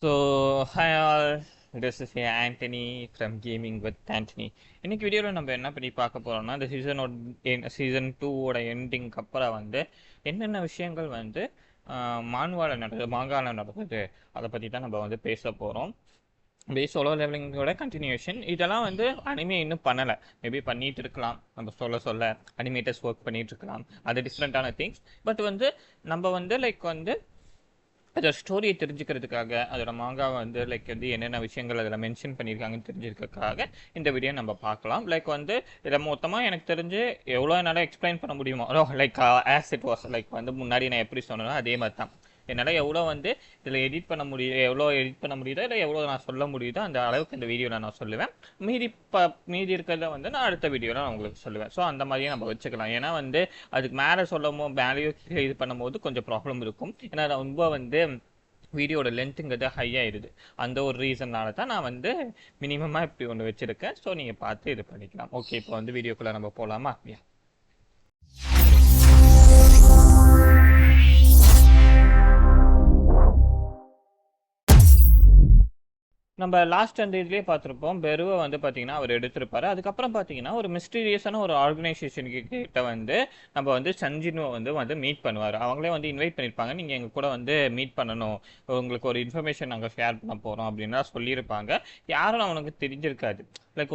Hi all, this is Anthony from Gaming with Anthony. இன்னைக்கு வீடியோவில் நம்ம என்ன பண்ணி பார்க்க போறோம்னா இந்த சீசன் 2 ஓட எண்டிங்க்கு அப்புறம் என்னென்ன விஷயங்கள் மாங்கால நடக்குது அதை பற்றி தான் நம்ம பேச போகிறோம். சோலோ லெவலிங்கோட கண்டினியூஷன் இதெல்லாம் அனிமே இன்னும் பண்ணலை, மேபி பண்ணிட்டு இருக்கலாம். நம்ம சொல்ல அனிமேட்டர்ஸ் ஒர்க் பண்ணிட்டு இருக்கலாம், அது டிஃப்ரெண்ட்டான திங்ஸ். பட் நம்ம அதோட ஸ்டோரியை தெரிஞ்சுக்கிறதுக்காக அதோட மாங்கா என்னென்ன விஷயங்கள் அதில் மென்ஷன் பண்ணியிருக்காங்கன்னு தெரிஞ்சுக்கிறதுக்காக இந்த வீடியோ நம்ம பார்க்கலாம். இதில் மொத்தமாக எனக்கு தெரிஞ்சு எவ்வளோ என்னால் எக்ஸ்பிளைன் பண்ண முடியுமோ ஆஸ் இட் வாஸ் முன்னாடி நான் எப்படி சொன்னேனோ அதே மாதிரி தான். என்னால் எவ்வளோ இதில் எடிட் பண்ண முடியுதோ இல்லை எவ்வளோ நான் சொல்ல முடியுதோ அந்த அளவுக்கு இந்த வீடியோவில் நான் சொல்லுவேன். மீதி இருக்கிறத நான் அடுத்த வீடியோவில் நான் உங்களுக்கு சொல்லுவேன். ஸோ அந்த மாதிரியே நம்ம வச்சுக்கலாம். ஏன்னா அதுக்கு மேலே மேலேயோ இது பண்ணும்போது கொஞ்சம் ப்ராப்ளம் இருக்கும். ஏன்னா ரொம்ப வீடியோட லென்த்துங்கிறது ஹை ஆயிடுது. அந்த ஒரு ரீசன்னால தான் நான் மினிமமாக இப்படி ஒன்று வச்சுருக்கேன். ஸோ நீங்கள் பார்த்து இது பண்ணிக்கலாம். ஓகே, இப்போ வீடியோக்குள்ளே நம்ம போகலாமா? நம்ம லாஸ்ட் அந்த இதுலேயே பார்த்துருப்போம். பெருவை பார்த்தீங்கன்னா அவர் எடுத்திருப்பாரு. அதுக்கப்புறம் பார்த்தீங்கன்னா ஒரு மிஸ்டீரியஸான ஒரு ஆர்கனைசேஷன் கிட்ட நம்ம சஞ்சினுவை மீட் பண்ணுவார். அவங்களே இன்வைட் பண்ணியிருப்பாங்க, நீங்கள் எங்கள் கூட மீட் பண்ணணும், உங்களுக்கு ஒரு இன்ஃபர்மேஷன் நாங்கள் ஷேர் பண்ண போகிறோம் அப்படின்னா சொல்லியிருப்பாங்க. யாரும் அவனுக்கு தெரிஞ்சிருக்காது.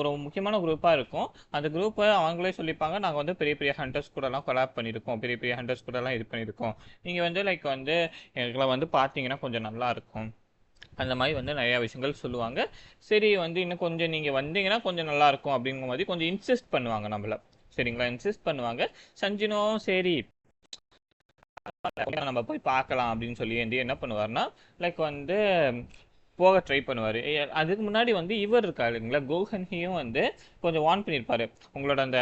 ஒரு முக்கியமான குரூப்பாக இருக்கும். அந்த குரூப்பை அவங்களே சொல்லியிருப்பாங்க, நாங்கள் பெரிய பெரிய ஹண்டர்ஸ் கூடலாம் கொலாப் பண்ணியிருக்கோம், பெரிய பெரிய ஹண்டர்ஸ் கூடலாம் இது பண்ணியிருக்கோம், நீங்கள் எங்களை பார்த்தீங்கன்னா கொஞ்சம் நல்லா இருக்கும், அந்த மாதிரி நிறையா விஷயங்கள் சொல்லுவாங்க. சரி இன்னும் கொஞ்சம் நீங்கள் வந்தீங்கன்னா கொஞ்சம் நல்லாயிருக்கும் அப்படிங்கிற மாதிரி கொஞ்சம் இன்சிஸ்ட் பண்ணுவாங்க நம்மள. சரிங்களா, இன்சிஸ்ட் பண்ணுவாங்க. சஞ்சினும் சரி நம்ம போய் பார்க்கலாம் அப்படின்னு சொல்லி என்ன பண்ணுவார்னா போக ட்ரை பண்ணுவார். அதுக்கு முன்னாடி இவர் இருக்காரு இல்லைங்களா, கோஹன்ஹியும் கொஞ்சம் வார்ன் பண்ணியிருப்பாரு. உங்களோட அந்த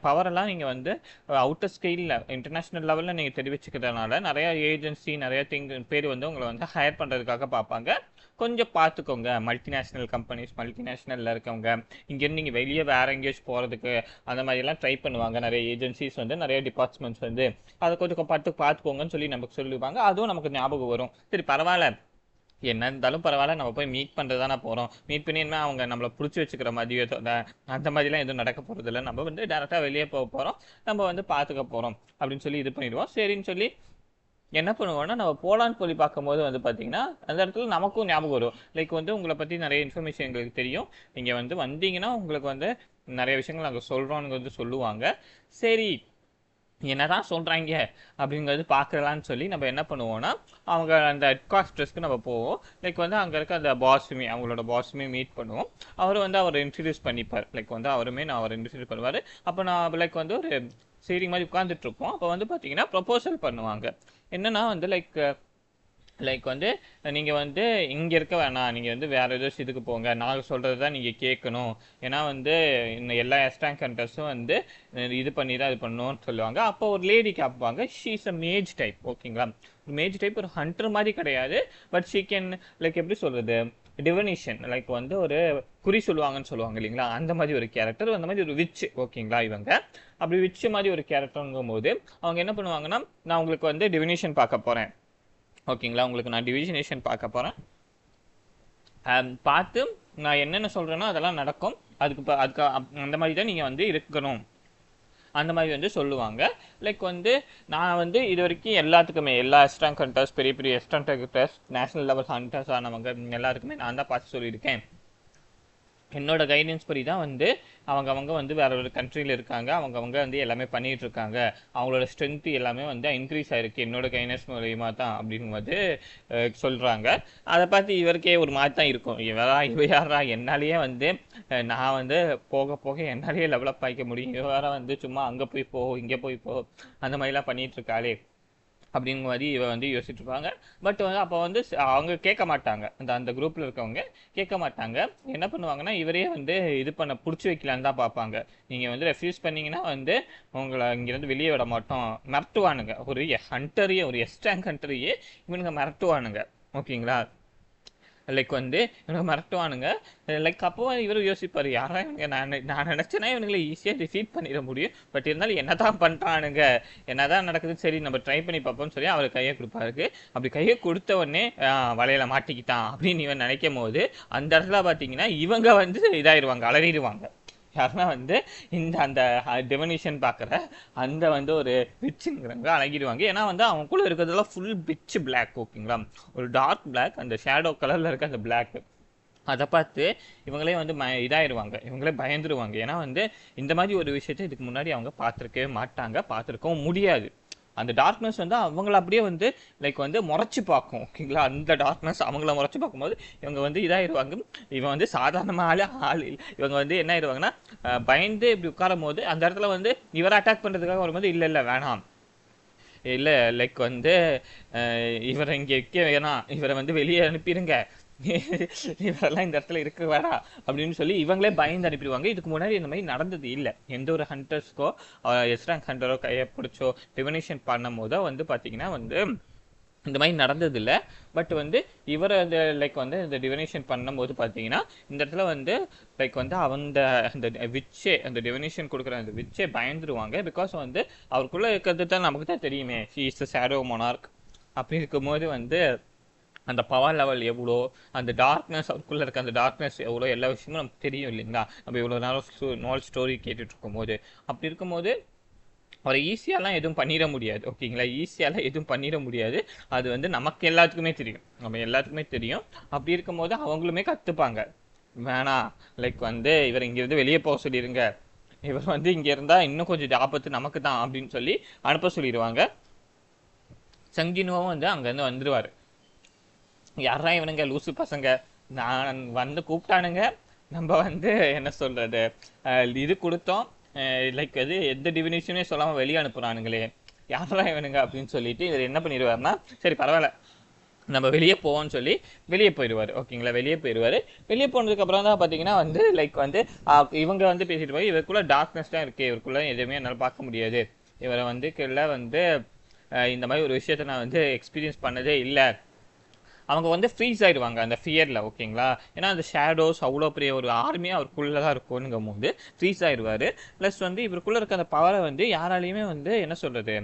பவரெல்லாம் நீங்கள் அவுட்டர் ஸ்கேலில் இன்டர்நேஷ்னல் லெவலில் நீங்கள் தெரிவிச்சுக்கிறதுனால நிறையா ஏஜென்சி நிறையா பேர் உங்களை ஹையர் பண்ணுறதுக்காக பார்ப்பாங்க. கொஞ்சம் பார்த்துக்கோங்க, மல்டிநேஷ்னல் கம்பெனிஸ் மல்டிநேஷ்னலில் இருக்கவங்க இங்கேருந்து நீங்கள் வெளியே வேறு எங்கேயாச்சும் போகிறதுக்கு அந்த மாதிரிலாம் ட்ரை பண்ணுவாங்க. நிறைய ஏஜென்சிஸ் நிறைய டிபார்ட்மெண்ட்ஸ் அதை கொஞ்சம் பார்த்துக்கோங்கன்னு சொல்லி நமக்கு சொல்லுவாங்க. அதுவும் நமக்கு ஞாபகம் வரும். சரி பரவாயில்ல, என்ன இருந்தாலும் பரவாயில்ல, நம்ம போய் மீட் பண்ணுறது தானே போகிறோம், மீட் பண்ணினா அவங்க நம்மளை பிடிச்சி வச்சுக்கிற மாதிரியோ அந்த மாதிரிலாம் எதுவும் நடக்க போகிறது இல்லை, நம்ம டேரெக்டாக வெளியே போக போகிறோம், நம்ம பார்த்துக்க போகிறோம் அப்படின்னு சொல்லி இது பண்ணிடுவோம். சரின்னு சொல்லி என்ன பண்ணுவோம்னா நம்ம போலான்னு சொல்லி பார்க்கும்போது பார்த்தீங்கன்னா அந்த இடத்துல நமக்கும் ஞாபகம் வரும். உங்களை பற்றி நிறைய இன்ஃபர்மேஷன் எங்களுக்கு தெரியும், நீங்கள் வந்தீங்கன்னா உங்களுக்கு நிறைய விஷயங்கள் நாங்கள் சொல்கிறோன்னு சொல்லுவாங்க. சரி என்னதான் சொல்கிறாங்க அப்படிங்கிறது பார்க்கலான்னு சொல்லி நம்ம என்ன பண்ணுவோம்னா அவங்க அந்த ஹெட்குவார்ட்டர்ஸ்க்கு நம்ம போவோம். அங்கே இருக்க அந்த பாஸுமே அவங்களோட பாஸுமே மீட் பண்ணுவோம். அவர் இன்ட்ரடியூஸ் பண்ணிப்பார். அவர் இன்ட்ரடியூஸ் பண்ணுவார். அப்போ நான் ஒரு சீரிங் மாதிரி உட்காந்துட்ருப்போம். அப்போ பார்த்தீங்கன்னா ப்ரொபோசல் பண்ணுவாங்க. என்னன்னா நீங்கள் இங்கே இருக்க வேணாம், நீங்கள் வேறு ஏதோ இதுக்கு போங்க, நாங்கள் சொல்கிறது தான் நீங்கள் கேட்கணும், ஏன்னா இன்னும் எல்லா எஸ்டாங் கண்டர்ஸும் இது பண்ணி தான் இது பண்ணணும்னு சொல்லுவாங்க. அப்போ ஒரு லேடி கேட்பாங்க, ஷீ இஸ் அ மேஜ் டைப். ஓகேங்களா, மேஜ் டைப் ஒரு ஹண்டர் மாதிரி கிடையாது, பட் ஷீ கேன் எப்படி சொல்கிறது, டிவனிஷன் ஒரு குறி சொல்லுவாங்கன்னு சொல்லுவாங்க இல்லைங்களா, அந்த மாதிரி ஒரு கேரக்டர், அந்த மாதிரி ஒரு விச். ஓகேங்களா, இவங்க அப்படி விச் மாதிரி ஒரு கேரக்டருங்கும் போது அவங்க என்ன பண்ணுவாங்கன்னா, நான் உங்களுக்கு டிவினேஷன் பார்க்க போகிறேன். ஓகேங்களா, உங்களுக்கு நான் டிவினேஷன் பார்க்க போகிறேன், பார்த்து நான் என்னென்ன சொல்கிறேனோ அதெல்லாம் நடக்கும், அதுக்கு அந்த மாதிரி தான் நீங்கள் இருக்கணும், அந்த மாதிரி சொல்லுவாங்க. நான் இது வரைக்கும் எல்லாத்துக்குமே எல்லா எஸ்டாங் ஹண்டர்ஸ் பெரிய பெரிய எஸ்டாங் ஹண்டர்ஸ் நேஷனல் லெவல் ஹண்டர்ஸ் ஆனவங்க எல்லாருக்குமே நான் தான் பார்த்து சொல்லியிருக்கேன். என்னோட கைடன்ஸ் படி தான் அவங்க வேற ஒரு கண்ட்ரியில் இருக்காங்க, அவங்க எல்லாமே பண்ணிட்டு இருக்காங்க, அவங்களோட ஸ்ட்ரென்த் எல்லாமே இன்க்ரீஸ் ஆயிருக்கு என்னோட கைடன்ஸ் மூலியமா தான் அப்படின்னு சொல்றாங்க. அதை பார்த்து இவருக்கே ஒரு மாதிரி தான் இருக்கும், இவ யாரா என்னாலேயே நான் போக போக என்னாலேயே டெவலப் ஆகிக்க முடியும், இவ வேற சும்மா அங்கே போய் போ இங்கே போய் போ அந்த மாதிரிலாம் பண்ணிட்டு இருக்காளே அப்படிங்கிற மாதிரி இவ யோசிச்சுட்டு இருப்பாங்க. பட் அப்போ அவங்க கேட்க மாட்டாங்க, அந்த குரூப்பில் இருக்கவங்க கேட்க மாட்டாங்க. என்ன பண்ணுவாங்கன்னா இவரே இது பண்ண பிடிச்சி வைக்கலான்னு தான் பார்ப்பாங்க. நீங்கள் ரெஃப்யூஸ் பண்ணிங்கன்னா உங்களை இங்கேருந்து வெளியே விட மாட்டோம், மிரட்டுவானுங்க. ஒரு ஹண்டரையே, ஒரு எஸ்டாங் ஹண்டரையே இவனுங்க மிரட்டுவானுங்க. ஓகேங்களா, லைக் வந்து இவனுக்கு மிரட்டுவானுங்க. லைக் அப்போ இவர் யோசிப்பார், யாரா இவனுங்க, நான் நினச்சேன்னா இவனுங்களை ஈஸியாக டிஃபீட் பண்ணிட முடியும், பட் இருந்தாலும் என்ன தான் பண்ணுறானுங்க, என்ன தான் நடக்குது, சரி நம்ம ட்ரை பண்ணி பார்ப்போம்னு சொல்லி அவர் கையை கொடுப்பாருக்கு. அப்படி கையை கொடுத்த உடனே வலையில மாட்டிக்கிட்டான் அப்படின்னு இவன் நினைக்கும் போது அந்த இடத்துல பார்த்தீங்கன்னா இவங்க வந்து இதாயிருவாங்க, அலறிடுவாங்க. யாருன்னா வந்து இந்த அந்த டெவனிஷன் பார்க்குற அந்த வந்து ஒரு விச்சுங்கிறவங்க அழகிடுவாங்க. ஏன்னா வந்து அவங்களுக்குள்ள இருக்கிறதெல்லாம் ஃபுல் பிச் பிளாக், ஓகேங்களா, ஒரு டார்க் பிளாக், அந்த ஷேடோ கலரில் இருக்க அந்த பிளாக். அதை பார்த்து இவங்களே வந்து இதாயிருவாங்க, இவங்களே பயந்துருவாங்க. ஏன்னா வந்து இந்த மாதிரி ஒரு விஷயத்தை இதுக்கு முன்னாடி அவங்க பார்த்துருக்கவே மாட்டாங்க, பார்த்துருக்கவும் முடியாது. அந்த டார்க்னஸ் வந்து அவங்கள அப்படியே வந்து லைக் வந்து முறைச்சி பார்க்கும், ஓகேங்களா. அந்த டார்க்னஸ் அவங்கள முறைச்சி பார்க்கும்போது இவங்க வந்து இதாகிடுவாங்க. இவன் வந்து சாதாரணமாக ஆள் இவங்க வந்து என்ன ஆயிடுவாங்கன்னா பயந்து இப்படி உட்காரும் போது அந்த இடத்துல வந்து இவரை அட்டாக் பண்ணுறதுக்காக வரும்போது இல்லை இல்லை வேணாம், இல்லை லைக் வந்து இவரை இங்கே வைக்க வேணாம், இவரை வந்து வெளியே அனுப்பிடுங்க, இவரெல்லாம் இந்த இடத்துல இருக்க வேடா அப்படின்னு சொல்லி இவங்களே பயந்து அனுப்பிடுவாங்க. இதுக்கு முன்னாடி இந்த மாதிரி நடந்தது இல்லை. எந்த ஒரு ஹண்டர்ஸ்க்கோ எஸ் ரேங்க் ஹண்டரோ கையை பிடிச்சோ டிவினேஷன் பண்ணும் போதோ வந்து பார்த்தீங்கன்னா வந்து இந்த மாதிரி நடந்ததில்லை. பட் வந்து இவர் அந்த லைக் வந்து இந்த டிவினேஷன் பண்ணும்போது பார்த்தீங்கன்னா இந்த இடத்துல வந்து லைக் வந்து அந்த விச்சே, அந்த டிவினேஷன் கொடுக்குற அந்த விச்சே பயந்துருவாங்க. பிகாஸ் வந்து அவருக்குள்ளே இருக்கிறது தான் நமக்கு தான் தெரியுமே, she is the shadow monarch. அப்படி இருக்கும்போது வந்து அந்த பவர் லெவல் எவ்வளோ, அந்த டார்க்னஸ் அவருக்குள்ளே இருக்க அந்த டார்க்னஸ் எவ்வளோ, எல்லா விஷயமும் நமக்கு தெரியும் இல்லைங்களா, நம்ம இவ்வளோ நேரம் நாள் ஸ்டோரி கேட்டுட்டு இருக்கும்போது. அப்படி இருக்கும்போது அவரை ஈஸியாலாம் எதுவும் பண்ணிட முடியாது, ஓகேங்களா, ஈஸியாலாம் எதுவும் பண்ணிட முடியாது. அது வந்து நமக்கு எல்லாத்துக்குமே தெரியும், நம்ம எல்லாத்துக்குமே தெரியும். அப்படி இருக்கும்போது அவங்களுமே கற்றுப்பாங்க, வேணாம் லைக் வந்து இவர் இங்கேருந்து வெளியே போக சொல்லிடுங்க, இவர் வந்து இங்கே இருந்தால் இன்னும் கொஞ்சம் ஆபத்து நமக்கு தான் அப்படின்னு சொல்லி அனுப்ப சொல்லிடுவாங்க. சங்ஜினுவும் வந்து அங்கேருந்து வந்துடுவார். யாரா இவனுங்க லூசு பசங்க, நான் வந்து கூப்பிட்டானுங்க, நம்ம வந்து என்ன சொல்கிறது இது கொடுத்தோம், லைக் அது எந்த டிவினேஷனே சொல்லாமல் வெளியே அனுப்புகிறானுங்களே, யாரா இவனுங்க அப்படின்னு சொல்லிட்டு இவர் என்ன பண்ணிடுவார்னா, சரி பரவாயில்ல நம்ம வெளியே போவோம்னு சொல்லி வெளியே போயிடுவார், ஓகேங்களா. வெளியே போயிடுவார். வெளியே போனதுக்கப்புறம் தான் பார்த்தீங்கன்னா வந்து லைக் வந்து இவங்க வந்து பேசிட்டு போய் இவருக்குள்ள டார்க்னஸ் தான் இருக்குது, இவருக்குள்ள எதுவுமே என்னால் பார்க்க முடியாது, இவரை வந்து கீழே வந்து இந்த மாதிரி ஒரு விஷயத்தை நான் வந்து எக்ஸ்பீரியன்ஸ் பண்ணதே இல்லை. அவங்க வந்து ஃப்ரீஸ் ஆகிடுவாங்க அந்த ஃபியரில், ஓகேங்களா. ஏன்னா அந்த ஷேடோஸ் அவ்வளோ பெரிய ஒரு ஆர்மியாக அவருக்குள்ளே தான் இருக்கும்னுங்கும் போது ஃப்ரீஸ் ஆகிடுவார். ப்ளஸ் வந்து இவருக்குள்ளே இருக்க அந்த பவரை வந்து யாராலையுமே வந்து என்ன சொல்கிறது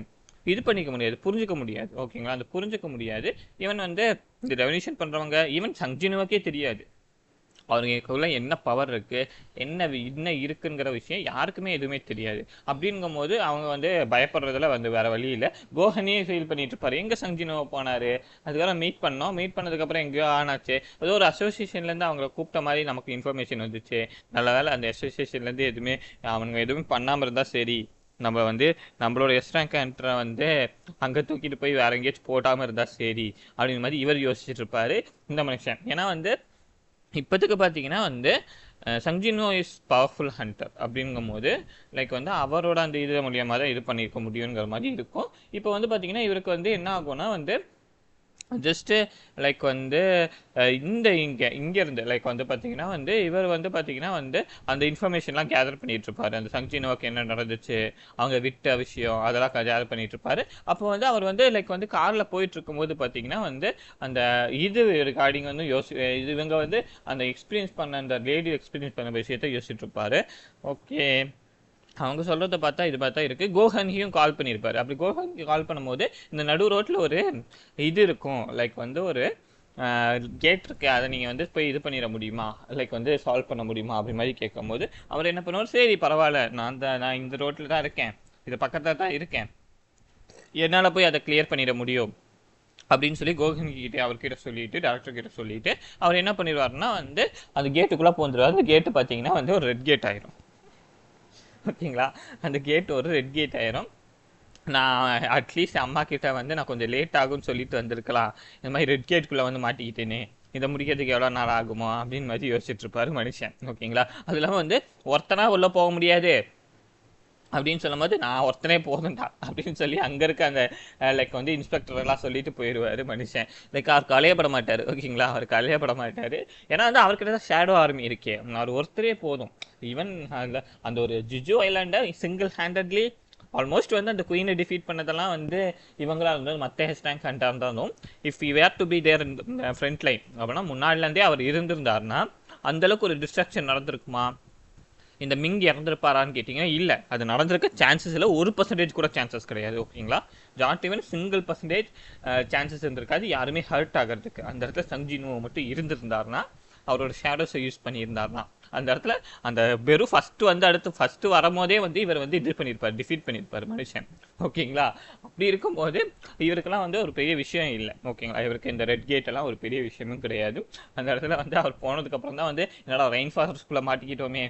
இது பண்ணிக்க முடியாது, புரிஞ்சிக்க முடியாது, ஓகேங்களா. அந்த புரிஞ்சிக்க முடியாது. ஈவன் வந்து இந்த ரெவல்யூஷன் பண்ணுறவங்க ஈவன் சங்ஜினுவுக்கே தெரியாது அவங்களுக்குள்ள என்ன பவர் இருக்குது, என்ன இருக்குங்கிற விஷயம் யாருக்குமே எதுவுமே தெரியாது. அப்படிங்கும் போது அவங்க வந்து பயப்படுறதுல வந்து வேறு வழி இல்லை. கோஹனியே ஃபீல் பண்ணிட்டு இருப்பார், எங்கே சங்ஜினோ போனார், அதுக்கப்புறம் மீட் பண்ணதுக்கப்புறம் எங்கேயோ ஆனாச்சு, ஏதோ ஒரு அசோசியேஷன்லேருந்து அவங்கள கூப்பிட்ட மாதிரி நமக்கு இன்ஃபர்மேஷன் வந்துச்சு. நல்ல வேலை அந்த அசோசியேஷன்லேருந்து எதுவுமே அவங்க எதுவுமே பண்ணாமல் இருந்தால் சரி, நம்ம வந்து நம்மளோட எஸ் ரேங்க் என்ட்ரை வந்து அங்கே தூக்கிட்டு போய் வேற எங்கேயாச்சும் போட்டாமல் இருந்தால் சரி அப்படிங்கிற மாதிரி இவர் யோசிச்சுட்டு இருப்பார் இந்த மனுஷன். ஏன்னா வந்து இப்போதுக்கு பார்த்தீங்கன்னா வந்து சங்ஜினோ இஸ் பவர்ஃபுல் ஹண்டர் அப்படிங்கும் போது லைக் வந்து அவரோட அந்த இது மூலியமாக தான் இது பண்ணியிருக்க முடியுங்கிற மாதிரி இருக்கும். இப்போ வந்து பார்த்தீங்கன்னா இவருக்கு வந்து என்ன ஆகும்னா வந்து ஜஸ்ட்டு லைக் வந்து இங்கேருந்து லைக் வந்து பார்த்தீங்கன்னா வந்து இவர் வந்து பார்த்தீங்கன்னா வந்து அந்த இன்ஃபர்மேஷன்லாம் கேதர் பண்ணிகிட்டு இருப்பார். அந்த சங்ஜினோவுக்கு என்ன நடந்துச்சு, அவங்க விட்ட விஷயம் அதெல்லாம் கேதர் பண்ணிகிட்டு இருப்பார். அப்போ வந்து அவர் வந்து லைக் வந்து காரில் போயிட்டு இருக்கும்போது பார்த்தீங்கன்னா வந்து அந்த இது ரிகார்டிங் வந்து இவங்க வந்து அந்த எக்ஸ்பீரியன்ஸ் பண்ண அந்த லேடி எக்ஸ்பீரியன்ஸ் பண்ண விஷயத்தை யோசிச்சுட்டு இருப்பார். ஓகே, அவங்க சொல்கிறத பார்த்தா இது பார்த்தா இருக்குது. கோஹன்கியும் கால் பண்ணியிருப்பார். அப்படி கோஹன்கி கால் பண்ணும்போது இந்த நடு ரோட்டில் ஒரு இது இருக்கும், லைக் வந்து ஒரு கேட் இருக்குது, அதை நீங்கள் வந்து போய் இது பண்ணிட முடியுமா, லைக் வந்து சால்வ் பண்ண முடியுமா அப்படி மாதிரி கேட்கும்போது அவர் என்ன பண்ணுவார், சரி பரவாயில்ல, நான் இந்த ரோட்டில் தான் இருக்கேன், இது பக்கத்தில் தான் இருக்கேன், என்னால் போய் அதை கிளியர் பண்ணிட முடியும் அப்படின்னு சொல்லி கோஹன்கிட்ட அவர்கிட்ட சொல்லிட்டு டாக்டர் கிட்ட சொல்லிட்டு அவர் என்ன பண்ணிடுவார்னா வந்து அந்த கேட்டுக்குள்ளே போந்துடுவார். அந்த கேட்டு பார்த்தீங்கன்னா வந்து ஒரு ரெட் கேட் ஆயிரும், ஓகேங்களா. அந்த கேட் ஒரு ரெட் கேட் ஆயிரும். நான் அட்லீஸ்ட் அம்மா கிட்ட வந்து நான் கொஞ்சம் லேட் ஆகும்னு சொல்லிட்டு வந்திருக்கலாம், இந்த மாதிரி ரெட் கேட்டுக்குள்ளே வந்து மாட்டிக்கிட்டேனே, இதை முடிக்கிறதுக்கு எவ்வளோ நாள் ஆகுமோ அப்படின்னு மாதிரி யோசிச்சுட்டு இருப்பாரு மனுஷன், ஓகேங்களா. அது இல்லாமல் வந்து ஒருத்தனா உள்ளே போக முடியாது அப்படின்னு சொல்லும் போது நான் ஒருத்தனே போதும்டா அப்படின்னு சொல்லி அங்கே இருக்க அந்த லைக் வந்து இன்ஸ்பெக்டரெல்லாம் சொல்லிட்டு போயிடுவார் மனுஷன். லைக் அவர் கலையப்பட மாட்டார், ஓகேங்களா. அவர் கலையப்பட மாட்டார். ஏன்னா வந்து அவர்கிட்ட தான் ஷேடோ ஆர்மி இருக்கே, அவர் ஒருத்தரே போதும். ஈவன் அந்த ஒரு ஜிஜு ஐலாண்டை சிங்கிள் ஹேண்டட்லி ஆல்மோஸ்ட் வந்து அந்த குயினை டிஃபீட் பண்ணதெல்லாம் வந்து இவங்களா இருந்தாலும் மற்ற ஹெஸ்டாங் ஹண்டா இருந்தாலும் if you were to be there front line அப்படின்னா முன்னாடிலேருந்தே அவர் இருந்திருந்தாருன்னா அந்தளவுக்கு ஒரு டிஸ்ட்ராக்ஷன் நடந்திருக்குமா, இந்த மிங் இறந்துருப்பாரான்னு கேட்டிங்கன்னா இல்லை, அது நடந்திருக்க சான்சஸ் இல்லை, 1% கூட சான்சஸ் கிடையாது. ஓகேங்களா, நாட் ஈவன் %, சான்சஸ் இருந்திருக்காது யாருமே ஹர்ட் ஆகிறதுக்கு. அந்த இடத்துல சங் ஜின்வோ மட்டும் இருந்திருந்தாருன்னா, அவரோட ஷேடோஸை யூஸ் பண்ணியிருந்தாருன்னா, அந்த இடத்துல அந்த வெறும் ஃபஸ்ட்டு வரும்போதே வந்து இவர் வந்து இது பண்ணியிருப்பார், டிஃபீட் பண்ணியிருப்பார் மனுஷன். ஓகேங்களா, அப்படி இருக்கும்போது இவருக்கெல்லாம் வந்து ஒரு பெரிய விஷயம் இல்லை. ஓகேங்களா, இவருக்கு இந்த ரெட் கேட் எல்லாம் ஒரு பெரிய விஷயமும் கிடையாது. அந்த இடத்துல வந்து அவர் போனதுக்கப்புறம் தான் வந்து என்னடா ரெயின் ஃபாரஸ்ட்குள்ளே மாட்டிக்கிட்டோமே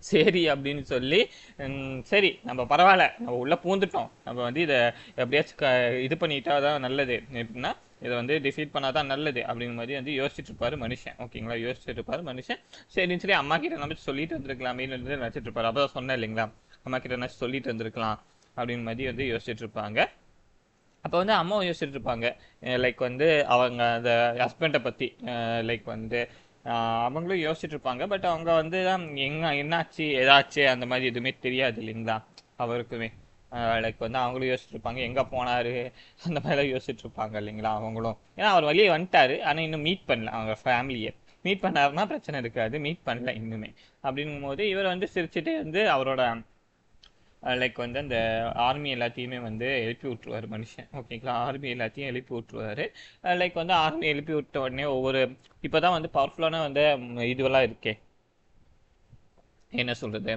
சரி அப்படின்னு சொல்லி, சரி நம்ம பரவாயில்ல, நம்ம உள்ளே பூந்துட்டோம், நம்ம வந்து இதை எப்படியாச்சும் இது பண்ணிட்டா தான் நல்லது, எப்படின்னா இதை வந்து டிஃபீட் பண்ணாதான் நல்லது அப்படிங்கிற மாதிரி வந்து யோசிச்சுட்டு இருப்பாரு மனுஷன். ஓகேங்களா, யோசிச்சுட்டு இருப்பாரு மனுஷன். சரின்னு சொல்லி அம்மா கிட்ட நம்ம சொல்லிட்டு வந்திருக்கலாமே நினச்சிட்டு இருப்பாரு. அப்போ சொன்னேன் இல்லைங்களா, அம்மா கிட்ட என்ன சொல்லிட்டு வந்திருக்கலாம் அப்படின்னு மாதிரி வந்து யோசிச்சுட்டு இருப்பாங்க. அப்போ வந்து அம்மாவும் யோசிச்சுட்டு இருப்பாங்க, லைக் வந்து அவங்க அந்த ஹஸ்பண்டை பற்றி, லைக் வந்து அவங்களும் யோசிச்சுட்டு இருப்பாங்க. பட் அவங்க வந்து என்னாச்சு ஏதாச்சு அந்த மாதிரி எதுவுமே தெரியாது இல்லைங்களா அவருக்குமே. லைக் வந்து அவங்களும் யோசிச்சுட்டு இருப்பாங்க எங்கே போனார் அந்த மாதிரிலாம் யோசிச்சுட்டு இருப்பாங்க இல்லைங்களா அவங்களும். ஏன்னா அவர் வெளியே வந்துட்டாரு, ஆனால் இன்னும் மீட் பண்ணல அவங்க ஃபேமிலியை. மீட் பண்ணாருன்னா பிரச்சனை இருக்காது, மீட் பண்ணல இன்னுமே. அப்படிங்கும் போது இவர் வந்து சிரிச்சுட்டே வந்து அவரோட லைக் வந்து அந்த ஆர்மி எல்லாத்தையுமே வந்து எழுப்பி விட்ருவார் மனுஷன். ஓகேங்களா, ஆர்மி எல்லாத்தையும் எழுப்பி விட்ருவார். லைக் வந்து ஆர்மி எழுப்பி விட்ட உடனே ஒவ்வொரு இப்போ தான் வந்து பவர்ஃபுல்லான வந்து இதுவெல்லாம் இருக்கே, என்ன சொல்கிறது,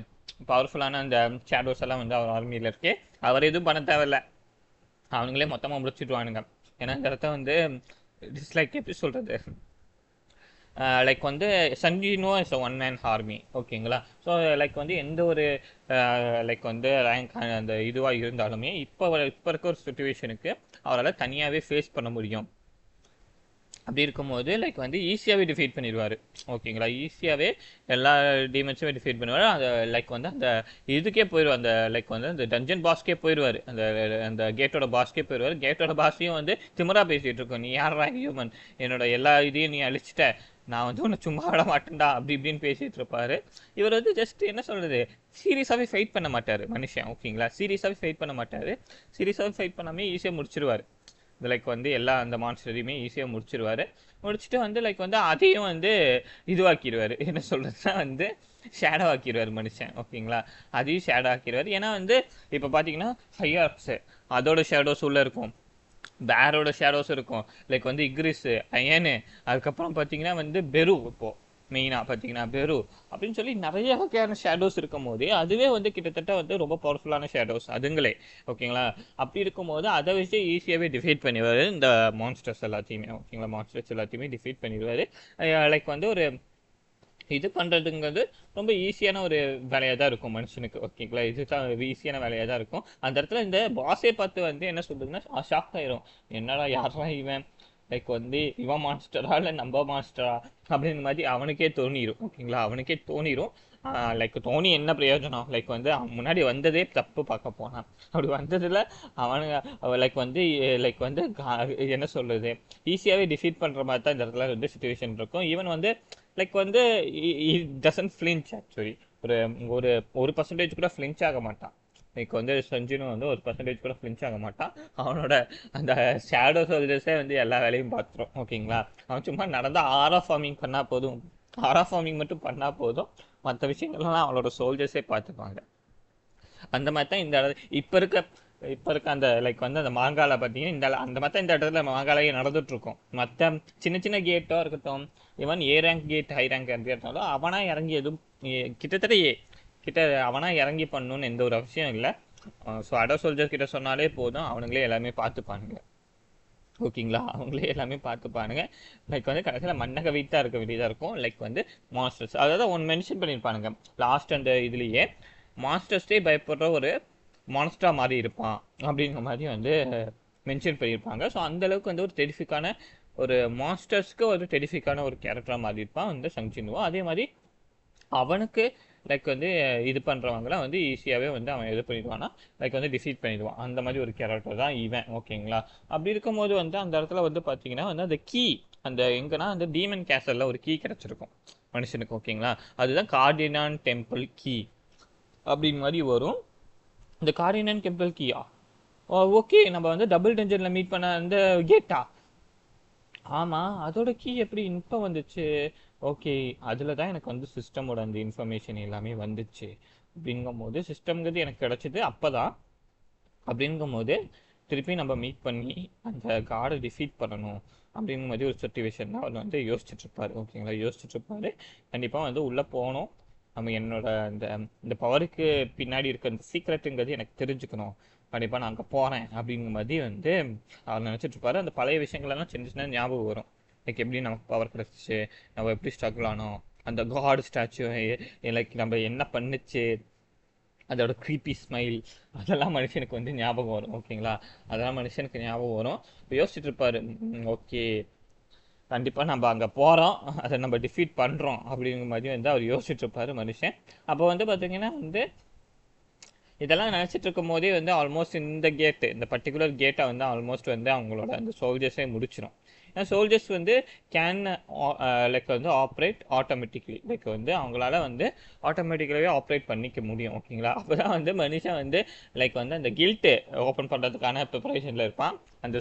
பவர்ஃபுல்லான அந்த ஷேடோஸ் எல்லாம் வந்து அவர் ஆர்மியில் இருக்கே, அவர் எதுவும் பண்ண தேவையில்லை, அவனுங்களே மொத்தமாக முடிச்சுட்டுவானுங்க. ஏன்னா இந்த இடத்த வந்து டிஸ்லைக் எப்படி சொல்கிறது, லைக் வந்து Sung Jinwoo is one man army. ஓகேங்களா, ஸோ லைக் வந்து எந்த ஒரு லைக் வந்து ரேங்க் அந்த இதுவாக இருந்தாலுமே இப்போ இருக்க ஒரு சுச்சுவேஷனுக்கு அவரால் தனியாகவே ஃபேஸ் பண்ண முடியும். அப்படி இருக்கும்போது லைக் வந்து ஈஸியாகவே டிஃபீட் பண்ணிடுவார். ஓகேங்களா, ஈஸியாகவே எல்லா டீமன்ஸுமே டிஃபீட் பண்ணுவார். அந்த லைக் வந்து அந்த இதுக்கே போயிடுவார், அந்த லைக் வந்து அந்த டஞ்சன் பாஸ்க்கே போயிடுவார், அந்த கேட்டோட பாஸ்க்கே போயிடுவார். கேட்டோட பாஸையும் வந்து திமிரா பேசிகிட்டு இருக்கோம், நீ யாரா ஹியூமன், என்னோட எல்லா இதையும் நீ அழிச்சிட்ட, நான் வந்து ஒன்று சும்மா விட மாட்டேன்டா அப்படி இப்படின்னு பேசிகிட்டு இருப்பார். இவர் வந்து ஜஸ்ட் என்ன சொல்கிறது, சீரியஸாகவே ஃபைட் பண்ண மாட்டார் மனுஷன். ஓகேங்களா, சீரியஸாகவே ஃபைட் பண்ண மாட்டார், சீரியஸாகவே ஃபைட் பண்ணாமே ஈஸியாக முடிச்சிருவார். லைக் வந்து எல்லா அந்த மான்ஸ்டரையுமே ஈஸியாக முடிச்சுட்டு வந்து லைக் வந்து அதையும் வந்து இதுவாக்கிடுவார், என்ன சொல்கிறதுனா வந்து ஷேடோ ஆக்கிடுவார் மனுஷன். ஓகேங்களா, அதையும் ஷேடோ ஆக்கிடுவார். ஏன்னா வந்து இப்போ பார்த்தீங்கன்னா ஃபையர்ஸு அதோட ஷேடோஸ் உள்ளே இருக்கும், பேரோட ஷேடோஸ் இருக்கும், லைக் வந்து இக்ரிஸு அயனு, அதுக்கப்புறம் பார்த்தீங்கன்னா வந்து பெரு, இப்போது மெயினாக பார்த்தீங்கன்னா பெரு அப்படின்னு சொல்லி நிறைய வகையான ஷேடோஸ் இருக்கும் போது அதுவே வந்து கிட்டத்தட்ட வந்து ரொம்ப பவர்ஃபுல்லான ஷேடோஸ் அதுங்களே. ஓகேங்களா, அப்படி இருக்கும்போது அதை வச்சு ஈஸியாகவே டிஃபீட் பண்ணிடுவார் இந்த மான்ஸ்டர்ஸ் எல்லாத்தையுமே. ஓகேங்களா, மான்ஸ்டர்ஸ் எல்லாத்தையுமே டிஃபீட் பண்ணிடுவார். லைக் வந்து ஒரு இது பண்ணுறதுங்கிறது ரொம்ப ஈஸியான ஒரு வேலையாக தான் இருக்கும் மனுஷனுக்கு. ஓகேங்களா, இது தான் ஈஸியான வேலையாக தான் இருக்கும். அந்த இடத்துல இந்த பாஸே பார்த்து வந்து என்ன சொல்றதுன்னா ஷாக் ஆயிரும், என்னடா யாரா இவன், லைக் வந்து இவன் மான்ஸ்டரா இல்லை நம்ம மான்ஸ்டரா அப்படின்னு மாதிரி அவனுக்கே தோணிடும். ஓகேங்களா, அவனுக்கே தோணிடும். லைக் தோனி என்ன பிரயோஜனம், லைக் வந்து அவன் முன்னாடி வந்ததே தப்பு பார்க்க போனான், அப்படி வந்ததில் அவனுங்க லைக் வந்து என்ன சொல்கிறது, ஈஸியாகவே டிஃபீட் பண்ணுற மாதிரி தான் இந்த இடத்துல வந்து சுச்சுவேஷன் இருக்கும். ஈவன் வந்து லைக் வந்து டசன்ட் ஃப்ளின்ச் ஆக்சுவலி, ஒரு ஒரு பர்சன்டேஜ் கூட ஃப்ளின்ச் ஆக மாட்டான். லைக் வந்து சஞ்சினும் வந்து ஒரு பர்சன்டேஜ் கூட ஃப்ளின்ச் ஆக மாட்டான். அவனோட அந்த ஷேடோ சோல்ஜர்ஸே வந்து எல்லா வேலையும் பார்த்துரும். ஓகேங்களா, அவன் சும்மா நடந்தால் ஆரா ஃபார்மிங் பண்ணால் போதும், ஆரா ஃபார்மிங் மட்டும் பண்ணால் போதும், மற்ற விஷயங்கள்லாம் அவனோட சோல்ஜர்ஸே பார்த்துப்பாங்க. அந்த மாதிரி தான் இந்த இப்போ இருக்க அந்த லைக் வந்து அந்த மாங்கால பார்த்தீங்கன்னா அந்த மாதிரி இந்த இடத்துல மாங்காலையே நடந்துட்டுருக்கும். மற்ற சின்ன சின்ன கேட்டோ இருக்கட்டும், even a rank gate high rank இருந்தாலும் அவனாக இறங்கி எதுவும் கிட்ட அவனாக இறங்கி பண்ணணும்னு எந்த ஒரு அவசியம் இல்லை. ஸோ அடோ சோல்ஜர் கிட்ட சொன்னாலே போதும், அவனுங்களே எல்லாமே பார்த்துப்பானுங்க. ஓகேங்களா, அவங்களே எல்லாமே பார்த்துப்பானுங்க. லைக் வந்து கடைசியில் மண்ணக வீட்டாக இருக்க வேண்டியதாக இருக்கும். லைக் வந்து மான்ஸ்டர்ஸ் அதாவது ஒன்று மென்ஷன் பண்ணியிருப்பானுங்க லாஸ்ட் அந்த இதுலேயே, மான்ஸ்டர்ஸ்டே பயப்படுற ஒரு மான்ஸ்டரா மாதிரி இருப்பான் அப்படிங்கிற மாதிரி வந்து மென்ஷன் பண்ணியிருப்பாங்க. ஸோ அந்தளவுக்கு வந்து ஒரு டெரிஃபிக்கான ஒரு மான்ஸ்டர்ஸ்க்கு ஒரு டெரிஃபிக்கான ஒரு கேரக்டராக மாதிரி இருப்பான் வந்து சங் ஜின்வோ. அதே மாதிரி அவனுக்கு லைக் வந்து இது பண்ணுறவங்களாம் வந்து ஈஸியாகவே வந்து அவன் இது பண்ணிடுவான்னா லைக் வந்து டிஃபீட் பண்ணிடுவான். அந்த மாதிரி ஒரு கேரக்டர் தான் இவன். ஓகேங்களா, அப்படி இருக்கும்போது வந்து அந்த இடத்துல வந்து பார்த்தீங்கன்னா வந்து அந்த கீ அந்த எங்கன்னா அந்த டீமன் கேசலில் ஒரு கீ கிடச்சிருக்கும் மனுஷனுக்கு. ஓகேங்களா, அதுதான் கார்டினான் டெம்பிள் கீ அப்படின்னு மாதிரி வரும். இந்த காரினன் கெம்பல் கியா. ஓகே, நம்ம வந்து டபுள் டென்ஜனில் மீட் பண்ண அந்த கேட்டா? ஆமாம், அதோட கீ எப்படி இப்போ வந்துச்சு? ஓகே, அதில் தான் எனக்கு வந்து சிஸ்டமோட அந்த இன்ஃபர்மேஷன் எல்லாமே வந்துச்சு. அப்படிங்கும்போது சிஸ்டம்ங்கிறது எனக்கு கிடச்சிது அப்போ தான். அப்படிங்கும்போது திருப்பி நம்ம மீட் பண்ணி அந்த காடை டிஃபீட் பண்ணணும் அப்படிங்கிற மாதிரி ஒரு சுச்சுவேஷன் தான் அவர் வந்து யோசிச்சுட்டு இருப்பாரு. ஓகேங்களா, யோசிச்சுட்டு இருப்பாரு. கண்டிப்பாக வந்து உள்ளே போகணும், நம்ம என்னோட இந்த இந்த பவருக்கு பின்னாடி இருக்க இந்த சீக்ரெட்டுங்கிறது எனக்கு தெரிஞ்சுக்கணும், கண்டிப்பாக நான் அங்கே போகிறேன் அப்படிங்கிற மாதிரி வந்து அவர் நினச்சிட்டு இருப்பாரு. அந்த பழைய விஷயங்களெல்லாம் சின்ன சின்ன ஞாபகம் வரும். லைக் எப்படி நமக்கு பவர் கிடச்சிச்சு, நம்ம எப்படி ஸ்ட்ரகிள் ஆனோம், அந்த காட் ஸ்டாச்சு லைக் நம்ம என்ன பண்ணுச்சு, அதோட க்ரீப்பி ஸ்மைல், அதெல்லாம் மனுஷனுக்கு வந்து ஞாபகம் வரும். ஓகேங்களா, அதெல்லாம் மனுஷனுக்கு ஞாபகம் வரும். இப்போ யோசிச்சுட்டு இருப்பாரு, ஓகே கண்டிப்பாக நம்ம அங்கே போகிறோம், அதை நம்ம டிஃபீட் பண்ணுறோம் அப்படிங்கிற மாதிரி வந்து அவர் யோசிச்சுட்டு இருப்பாரு மனுஷன். அப்போ வந்து பார்த்தீங்கன்னா வந்து இதெல்லாம் நினச்சிட்டு இருக்கும் போதே வந்து ஆல்மோஸ்ட் இந்த பர்டிகுலர் கேட்டை வந்து ஆல்மோஸ்ட் வந்து அவங்களோட அந்த சோல்ஜர்ஸே முடிச்சிடும். ஏன்னா சோல்ஜர்ஸ் வந்து கேன் லைக் வந்து ஆப்ரேட் ஆட்டோமேட்டிக்லி, லைக் வந்து அவங்களால வந்து ஆட்டோமேட்டிக்கலாகவே ஆப்ரேட் பண்ணிக்க முடியும். ஓகேங்களா, அப்போ தான் வந்து மனுஷன் வந்து லைக் வந்து அந்த கில்ட்டு ஓப்பன் பண்ணுறதுக்கான ப்ரிப்பரேஷனில் இருப்பான். அந்த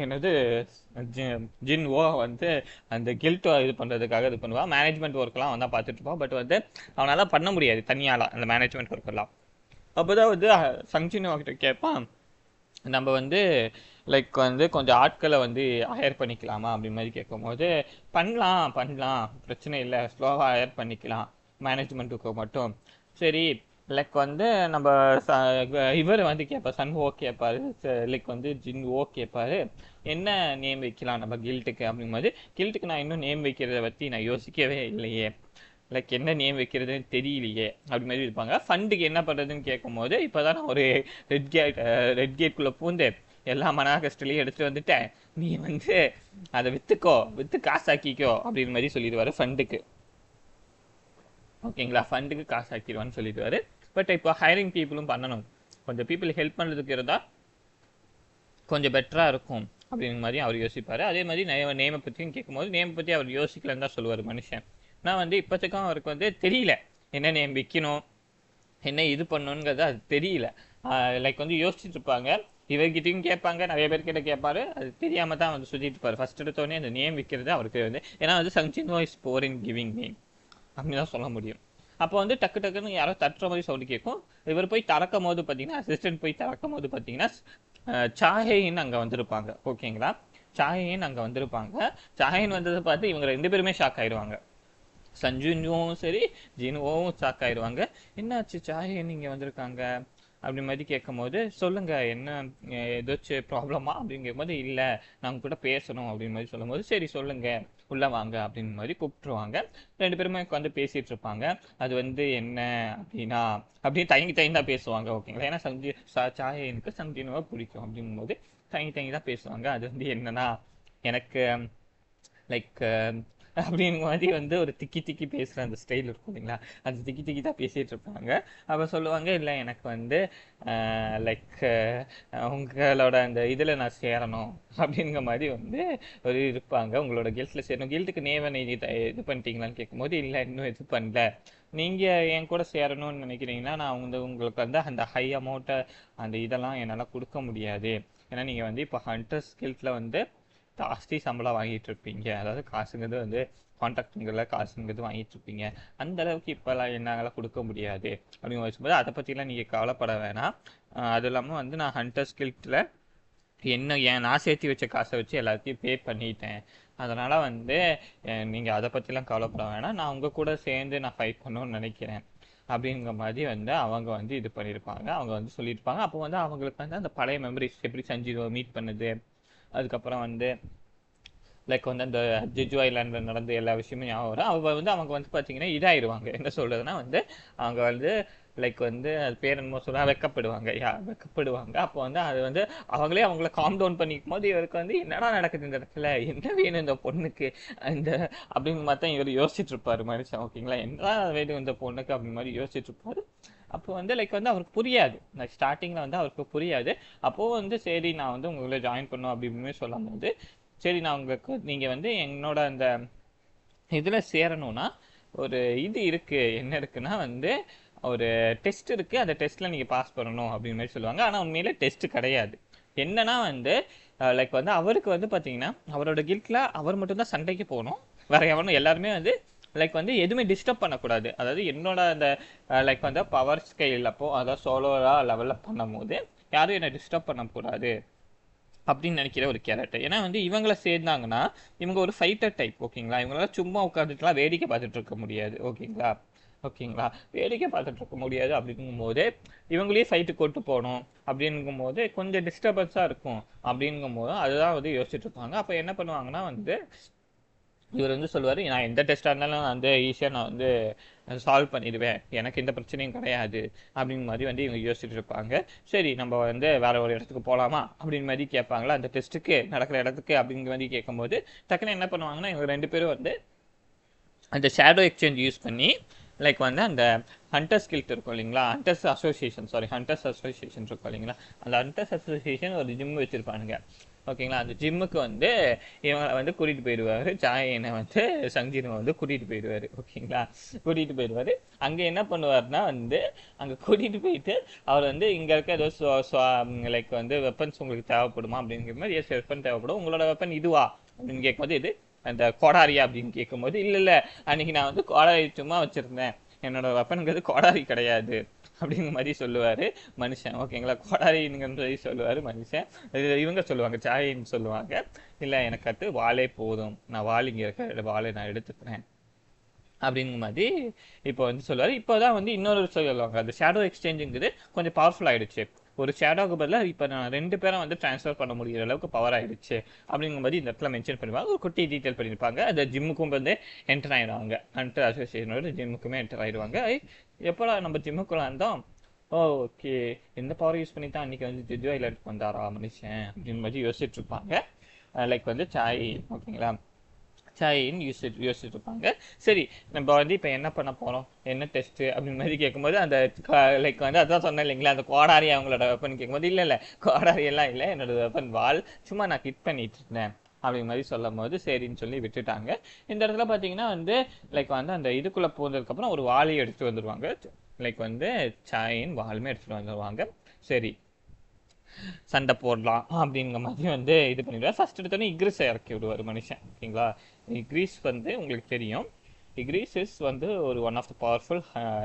என்னது ஜின் ஓ வந்து அந்த கில்ட்டை இது பண்ணுறதுக்காக இது பண்ணுவான். மேனேஜ்மெண்ட் ஒர்க்கெலாம் வந்தால் பார்த்துட்டு இருப்பான். பட் வந்து அவனால் பண்ண முடியாது தனியால் அந்த மேனேஜ்மெண்ட் ஒர்க்கெல்லாம். அப்போ தான் வந்து சங்ஜின் கிட்ட கேட்பான், நம்ம வந்து லைக் வந்து கொஞ்சம் ஆட்களை வந்து ஹையர் பண்ணிக்கலாமா அப்படி மாதிரி கேட்கும்போது, பண்ணலாம் பிரச்சனை இல்லை, ஸ்லோவாக ஹையர் பண்ணிக்கலாம் மேனேஜ்மெண்ட்டுக்கு மட்டும். சரி, லைக் வந்து நம்ம இவர் வந்து கேட்பார், சன் ஓ கேட்பாரு, லைக் வந்து ஜின் ஓ கேட்பாரு, என்ன நேம் வைக்கலாம் நம்ம கில்ட்டுக்கு அப்படிங்கும்போது, கில்ட்டுக்கு நான் இன்னும் நேம் வைக்கிறத பற்றி நான் யோசிக்கவே இல்லையே, லைக் என்ன நேம் வைக்கிறதுன்னு தெரியலையே அப்படி மாதிரி இருப்பாங்க. ஃபண்டுக்கு என்ன பண்ணுறதுன்னு கேட்கும்போது, இப்போ தான் நான் ஒரு ரெட் கேட்குள்ளே பூந்து எல்லா மனாகஸ்ட்லையும் எடுத்துகிட்டு வந்துட்டேன், நீ வந்து அதை விற்று காசாக்கிக்கோ அப்படின்னு மாதிரி சொல்லிடுவார் ஃபண்டுக்கு. ஓகேங்களா, ஃபண்டுக்கு காசாக்கிடுவான்னு சொல்லிடுவார். பட் இப்போ ஹையரிங் பீப்புளும் பண்ணணும், கொஞ்சம் பீப்புள் ஹெல்ப் பண்ணுறதுக்கு இருந்தால் கொஞ்சம் பெட்டராக இருக்கும் அப்படிங்கிற மாதிரி அவர் யோசிப்பார். அதே மாதிரி நேமை பற்றியும் கேட்கும்போது நேமை பற்றி அவர் யோசிக்கலன்னு தான் சொல்லுவார் மனுஷன். நான் வந்து இப்போத்துக்கும் அவருக்கு வந்து தெரியல என்ன நேம் வைக்கணும், என்ன இது பண்ணணுங்கிறது அது தெரியல. லைக் வந்து யோசிச்சுட்டு இருப்பாங்க, இவர்கிட்டையும் கேட்பாங்க, நிறைய பேர்கிட்ட கேட்பாரு, அது தெரியாமல் தான் வந்து சுற்றிட்டு இருப்பார். ஃபர்ஸ்ட் எடுத்தோடனே அந்த நேம் வைக்கிறது அவருக்கு வந்து, ஏன்னா வந்து Sungjin is for in giving name அப்படின்னு தான் சொல்ல முடியும். அப்போ வந்து டக்கு டக்குன்னு யாரோ தட்டுற மாதிரி சவுண்டு கேட்கும். இவர் போய் திறக்கும் போது பார்த்தீங்கன்னா, அசிஸ்டன்ட் போய் திறக்கும் போது பார்த்தீங்கன்னா சாஹேன்னு அங்கே வந்திருப்பாங்க. ஓகேங்களா, சாஹேன்னு அங்கே வந்திருப்பாங்க. சாஹேன் வந்ததை பார்த்து இவங்க 2 பேருமே ஷாக் ஆயிடுவாங்க. சஞ்சுனுவும் சரி ஜினுவும் ஷாக் ஆயிடுவாங்க. என்னாச்சு சாஹேன் இங்கே வந்திருக்காங்க அப்படி மாதிரி கேட்கும்போது, சொல்லுங்க என்ன ஏதாச்சும் ப்ராப்ளமா அப்படின்னு கேட்கும்போது, இல்லை நாங்கள் கூட பேசணும் அப்படின்னு மாதிரி சொல்லும்போது, சரி சொல்லுங்க உள்ள வாங்க அப்படின்னு மாதிரி கூப்பிட்டுருவாங்க. 2 பேருமே உட்காந்து பேசிட்டு இருப்பாங்க. அது வந்து என்ன அப்படின்னா அப்படியே தயங்கி தான் பேசுவாங்க. ஓகேங்களா, ஏன்னா சாஹேனுக்கு சஞ்சினுவை பிடிக்கும் அப்படிங்கும்போது தயங்கி தான் பேசுவாங்க. அது வந்து என்னன்னா, எனக்கு லைக் அப்படிங்கிற மாதிரி வந்து ஒரு திக்கி பேசுகிற அந்த ஸ்டைல் இருக்கும் இல்லைங்களா, அந்த திக்கி தான் பேசிகிட்டு இருப்பாங்க. அப்போ சொல்லுவாங்க, இல்லை எனக்கு வந்து லைக் உங்களோட அந்த இதில் நான் சேரணும் அப்படிங்கிற மாதிரி வந்து ஒரு இருப்பாங்க. உங்களோட கில்ட்டில் சேரணும், கில்ட்டுக்கு நேவை இது பண்ணிட்டீங்களான்னு கேட்கும்போது, இல்லை இன்னும் இது பண்ணல, நீங்கள் என் கூட சேரணும்னு நினைக்கிறீங்கன்னா நான் வந்து உங்களுக்கு வந்து அந்த ஹை அமௌண்ட்டை அந்த இதெல்லாம் என்னால் கொடுக்க முடியாது. ஏன்னா நீங்கள் வந்து இப்போ ஹண்டர்ஸ் கில்ட்டில் வந்து ஜாஸ்தி சம்பளம் வாங்கிட்டு இருப்பீங்க, அதாவது காசுங்கிறது வந்து கான்ட்ராக்டுங்களில் காசுங்கிறது வாங்கிட்டு இருப்பீங்க, அந்த அளவுக்கு இப்போல்லாம் என்னால் கொடுக்க முடியாது அப்படின்னு வச்சும்போது, அதை பற்றிலாம் நீங்கள் கவலைப்பட வேணாம். அது இல்லாமல் வந்து நான் ஹண்டர்ஸ் கில்ட்டில் நான் சேர்த்து வச்ச காசை வச்சு எல்லாத்தையும் பே பண்ணிட்டேன், அதனால் வந்து நீங்கள் அதை பற்றிலாம் கவலைப்பட வேணாம், நான் உங்கள் கூட சேர்ந்து நான் ஃபைட் பண்ணணும்னு நினைக்கிறேன் அப்படிங்கிற மாதிரி வந்து அவங்க வந்து இது பண்ணியிருப்பாங்க. அவங்க வந்து சொல்லியிருப்பாங்க. அப்போ வந்து அவங்களுக்கு வந்து அந்த பழைய மெமரிஸ் எப்படி சஞ்சீவை மீட் பண்ணுது, அதுக்கப்புறம் வந்து லைக் வந்து அந்த ஜிஜு ஐலாண்டில் நடந்த எல்லா விஷயமும் ஞாபகம் வரும். அவங்க வந்து பார்த்தீங்கன்னா இதாகிடுவாங்க, என்ன சொல்கிறதுனா வந்து அவங்க வந்து லைக் வந்து அது பேர் என்னமோ சொல்ல வெக்கப்படுவாங்க. அப்போ வந்து அது வந்து அவங்கள காம் டவுன் பண்ணிக்கும் போது இவருக்கு வந்து என்னடா நடக்குது இந்த இடத்துல, என்ன வேணும் இந்த பொண்ணுக்கு இந்த அப்படின்னு மாதிரி தான் இவர் யோசிச்சுட்டு இருப்பாரு மனுஷன். ஓகேங்களா, என்னடா வேணும் இந்த பொண்ணுக்கு அப்படின்னு மாதிரி யோசிச்சுட்டு இருப்பாரு. அப்போ வந்து லைக் வந்து அவருக்கு புரியாது, லைக் ஸ்டார்டிங்கில் வந்து அவருக்கு புரியாது. அப்போது வந்து சரி நான் வந்து உங்களை ஜாயின் பண்ணும் அப்படின்னு சொல்லும் போது, சரி நான் உங்களுக்கு நீங்கள் வந்து என்னோட அந்த இதில் சேரணும்னா ஒரு இது இருக்குது, என்ன இருக்குன்னா வந்து ஒரு டெஸ்ட் இருக்குது, அந்த டெஸ்ட்டில் நீங்கள் பாஸ் பண்ணணும் அப்படின்னு மாதிரி சொல்லுவாங்க. ஆனால் உண்மையிலே டெஸ்ட் கிடையாது. என்னன்னா வந்து லைக் வந்து அவருக்கு வந்து பார்த்தீங்கன்னா அவரோட கில்ட்டில் அவர் மட்டும்தான் சண்டைக்கு போகணும். வேற எவனும் எல்லாருமே வந்து லைக் வந்து எதுவுமே டிஸ்டர்ப் பண்ணக்கூடாது. அதாவது என்னோட அந்த லைக் வந்து பவர் ஸ்கேல் அப்போ அதாவது சோலோவா லெவலில் பண்ணும் போது யாரும் என்னை டிஸ்டர்ப் பண்ணக்கூடாது அப்படின்னு நினைக்கிற ஒரு கேரக்டர். ஏன்னா வந்து இவங்கள சேர்ந்தாங்கன்னா இவங்க ஒரு ஃபைட்டர் டைப். ஓகேங்களா, இவங்களால சும்மா உட்காந்துட்டுலாம் வேடிக்கை பார்த்துட்டு இருக்க முடியாது. ஓகேங்களா, ஓகேங்களா, வேடிக்கை பார்த்துட்டு இருக்க முடியாது. அப்படிங்கும்போது இவங்களையும் ஃபைட்டு கொண்டு போகணும் அப்படிங்கும்போது கொஞ்சம் டிஸ்டர்பன்ஸாக இருக்கும். அப்படிங்கும்போது அதுதான் வந்து யோசிச்சுட்டு இருப்பாங்க. அப்போ என்ன பண்ணுவாங்கன்னா வந்து இவர் வந்து சொல்லுவார், நான் எந்த டெஸ்ட்டாக இருந்தாலும் நான் வந்து ஈஸியாக நான் வந்து சால்வ் பண்ணிடுவேன், எனக்கு எந்த பிரச்சனையும் கிடையாது அப்படிங்கிற மாதிரி வந்து இவங்க யோசிச்சுட்டு இருப்பாங்க. சரி நம்ம வந்து வேற ஒரு இடத்துக்கு போகலாமா அப்படின்னு மாதிரி கேட்பாங்களா அந்த டெஸ்ட்டுக்கு நடக்கிற இடத்துக்கு அப்படிங்கிற மாதிரி கேட்கும்போது டக்குன்னு என்ன பண்ணுவாங்கன்னா இவங்க 2 பேரும் வந்து அந்த ஷேடோ எக்ஸ்சேஞ்ச் யூஸ் பண்ணி லைக் வந்து அந்த ஹண்டர்ஸ் கில்ட் இருக்கும் இல்லைங்களா, ஹண்டர்ஸ் அசோசியேஷன் இருக்கும் இல்லைங்களா, அந்த ஹண்டர்ஸ் அசோசியேஷன் ஒரு ஜிம் வச்சுருப்பானுங்க. ஓகேங்களா, அந்த ஜிம்முக்கு வந்து இவங்களை வந்து கூட்டிகிட்டு போயிடுவார். ஜாயினை வந்து சங்ஜினை வந்து கூட்டிகிட்டு போயிடுவார். ஓகேங்களா, கூட்டிகிட்டு போயிடுவார். அங்கே என்ன பண்ணுவார்னா வந்து அங்கே கூட்டிகிட்டு போயிட்டு அவர் வந்து இங்கே இருக்க ஏதோ லைக் வந்து வெப்பன்ஸ் உங்களுக்கு தேவைப்படுமா அப்படிங்கிற மாதிரி எஸ் வெப்பன் தேவைப்படும், உங்களோட வெப்பன் இதுவா அப்படின்னு கேட்கும்போது இது அந்த கோடாரியா அப்படின்னு கேட்கும்போது இல்லை அன்னைக்கு நான் வந்து கோடாரி சும்மா வச்சுருந்தேன், என்னோட வெப்பனுங்கிறது கோடாரி கிடையாது அப்படிங்கிற மாதிரி சொல்லுவார் மனுஷன். ஓகேங்களா, கோடாரிங்கிற மாதிரி சொல்லுவார் மனுஷன். இவங்க சொல்லுவாங்க, சாயின்னு சொல்லுவாங்க, இல்லை எனக்கு அடுத்து வாளே போதும், நான் வாள் இங்கே இருக்க வாளை நான் எடுத்துக்கிறேன் அப்படிங்கிற மாதிரி இப்போ வந்து சொல்லுவார். இப்போ தான் வந்து இன்னொரு சொல்லுவாங்க, அந்த ஷேடோ எக்ஸ்சேஞ்சுங்கிறது கொஞ்சம் பவர்ஃபுல் ஆகிடுச்சு. ஒரு ஷேடோவுக்கு பதிலாக இப்போ நான் 2 பேரும் வந்து ட்ரான்ஸ்ஃபர் பண்ண முடிகிற அளவுக்கு பவர் ஆகிடுச்சு அப்படிங்கிற மாதிரி இந்த இடத்துல மென்ஷன் பண்ணுவாங்க. ஒரு குட்டி டீட்டெயில் பண்ணியிருப்பாங்க. அந்த ஜிம்முக்கும் வந்து என்டர் ஆகிடுவாங்க, ஹண்டர் அசோசியேஷனோட ஜிம்முக்குமே என்டர் ஆகிடுவாங்க. எப்போடா நம்ம ஜிம்முக்குள்ள இருந்தோம், ஓகே இந்த பவர் யூஸ் பண்ணி தான் அன்றைக்கி வந்து ஜிஜு ஐலாண்டுக்கு வந்தாரா மனுஷன் அப்படின்னு மாதிரி யோசிச்சுட்டு இருப்பாங்க. லைக் வந்து சாய், ஓகேங்களா, சாயின்னு யோசிச்சுட்டு இருப்பாங்க. சரி நம்ம வந்து இப்போ என்ன பண்ண போகிறோம், என்ன டெஸ்ட்டு அப்படின்னு மாதிரி கேட்கும்போது அந்த லைக் வந்து அதான் சொன்னேன் இல்லைங்களா, அந்த கோடாரி அவங்களோட வெப்பன் கேட்கும்போது இல்லை கோடாரி எல்லாம் இல்லை, என்னோட வெப்பன் வால், சும்மா நான் கிட் பண்ணிட்டு இருந்தேன் அப்படிங்கிற மாதிரி சொல்லும் போது சரின்னு சொல்லி விட்டுட்டாங்க. இந்த இடத்துல பார்த்தீங்கன்னா வந்து லைக் வந்து அந்த இதுக்குள்ளே போனதுக்கப்புறம் ஒரு வாளையும் எடுத்துகிட்டு வந்துடுவாங்க. லைக் வந்து சாயின் வாலுமே எடுத்துகிட்டு வந்துடுவாங்க. சரி சண்டை போடலாம் அப்படிங்கிற மாதிரி வந்து இது பண்ணிடுவார். ஃபர்ஸ்ட் எடுத்தோன்னே இக்ரிஸை இறக்கி விடுவார் மனுஷன். ஓகேங்களா, இக்ரிஸ் வந்து உங்களுக்கு தெரியும், இக்ரிஸ் இஸ் வந்து ஒரு one of the powerful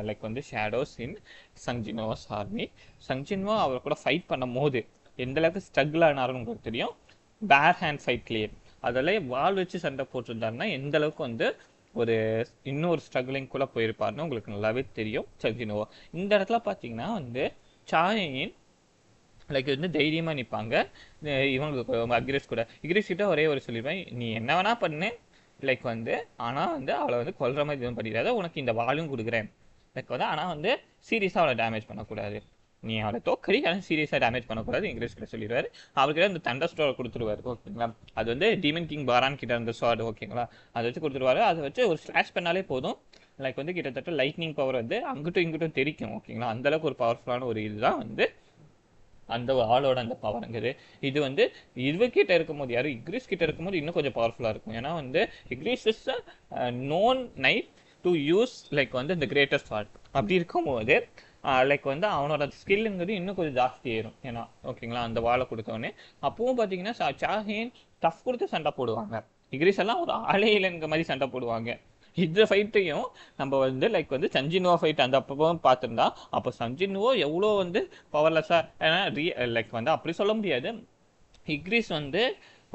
like வந்து shadows in Sung Jinwoo's army. Sung Jinwoo அவர் கூட ஃபைட் பண்ணும் போது எந்த அளவுக்கு ஸ்ட்ரகிள் ஆனாருன்னு உங்களுக்கு தெரியும். பேர் ஹேண்ட் ஃபைட்லேயே அதில் வால் வச்சு சண்டை போட்டிருந்தாருன்னா எந்த அளவுக்கு வந்து ஒரு இன்னொரு ஸ்ட்ரகிளிங் கூட போயிருப்பாருன்னு உங்களுக்கு நல்லாவே தெரியும் சங்ஜின்வோ. இந்த இடத்துல பார்த்தீங்கன்னா வந்து சாயின் லைக் வந்து தைரியமாக நிற்பாங்க. இவங்களுக்கு அக்ரிஸ் கூட, இக்ரிஸ் கிட்ட ஒரே ஒரு சொல்லிடுவேன், நீ என்ன வேணா பண்ணு லைக் வந்து, ஆனால் வந்து அவளை வந்து கொல்ற மாதிரி எதுவும் பண்ணிடாத, உனக்கு இந்த வாலும் கொடுக்குறேன் லைக் வந்து, ஆனால் வந்து சீரியஸாக அவளை டேமேஜ் பண்ணக்கூடாது, நீ அவளை தோக்கடி ஆனால் சீரியஸாக டேமேஜ் பண்ணக்கூடாது இங்கிலீஷ் கிட்ட சொல்லிடுவார். அவர்கிட்ட அந்த தண்டர் ஸ்டோர் கொடுத்துருவாரு. ஓகேங்களா, அது வந்து டீமன் கிங் பாரான் கிட்ட அந்த ஸ்வார்டு. ஓகேங்களா, அதை வச்சு கொடுத்துருவாரு. அதை வச்சு ஒரு ஸ்லாஷ் பண்ணாலே போதும், லைக் வந்து கிட்டத்தட்ட லைட்னிங் பவர் வந்து அங்கிட்டும் இங்கிட்டும் தெரிக்கும். ஓகேங்களா, அந்தளவுக்கு ஒரு பவர்ஃபுல்லான ஒரு இதுதான் வந்து அந்த ஆளோட அந்த பவருங்கிறது. இது வந்து இவர்கிட்ட இருக்கும்போது யாரும் இக்ரிஸ் கிட்ட இருக்கும்போது இன்னும் கொஞ்சம் பவர்ஃபுல்லாக இருக்கும். ஏன்னா வந்து Igris is known knight to use like வந்து இந்த கிரேட்டஸ்ட் ஸ்வார்ட். அப்படி இருக்கும்போது லைக் வந்து அவனோட ஸ்கில்லுங்கிறது இன்னும் கொஞ்சம் ஜாஸ்தி ஏறும். ஏன்னா ஓகேங்களா, அந்த வாழை கொடுத்தோடனே அப்பவும் பார்த்தீங்கன்னா சாஹின் டஃப் கொடுத்து சண்டை போடுவாங்க. இக்ரிஸ் எல்லாம் ஒரு ஆளே இல்லைங்கிற மாதிரி சண்டை போடுவாங்க. இந்த ஃபைட்டையும் நம்ம வந்து லைக் வந்து சஞ்சின்வோ ஃபைட் அந்த அப்போ பார்த்துருந்தா அப்போ சஞ்சின்வோ எவ்வளோ வந்து பவர்லெஸ்ஸாக, ஏன்னா லைக் வந்து அப்படி சொல்ல முடியாது, இக்ரிஸ் வந்து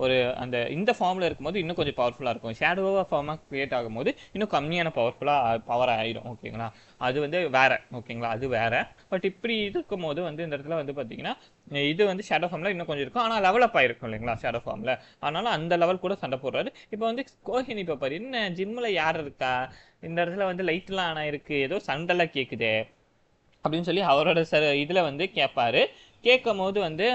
ஒரு அந்த இந்த ஃபார்மில் இருக்கும்போது இன்னும் கொஞ்சம் பவர்ஃபுல்லாக இருக்கும். ஷேடோவாக ஃபார்மாக க்ரியேட் ஆகும்போது இன்னும் கம்மியான பவர் ஆகிடும். ஓகேங்களா, அது வந்து வேறு. ஓகேங்களா, அது வேறு. பட் இப்படி இருக்கும் போது வந்து இந்த இடத்துல வந்து பார்த்தீங்கன்னா இது வந்து ஷேடோ ஃபார்மில் இன்னும் கொஞ்சம் இருக்கும், ஆனால் லெவலப் ஆகிருக்கும் இல்லைங்களா ஷேடோ ஃபார்மில். அதனால அந்த லெவல் கூட சண்டை போடுறாரு. இப்போ வந்து கோஹினி இப்போ பாரு, என்ன ஜிம்மில் யார் இருக்கா, இந்த இடத்துல வந்து லைட்லாம் ஆனால் இருக்குது, ஏதோ சண்டைலாம் கேட்குதே அப்படின்னு சொல்லி அவரோட இதில் வந்து கேட்பாரு. கேட்கும் போது வந்து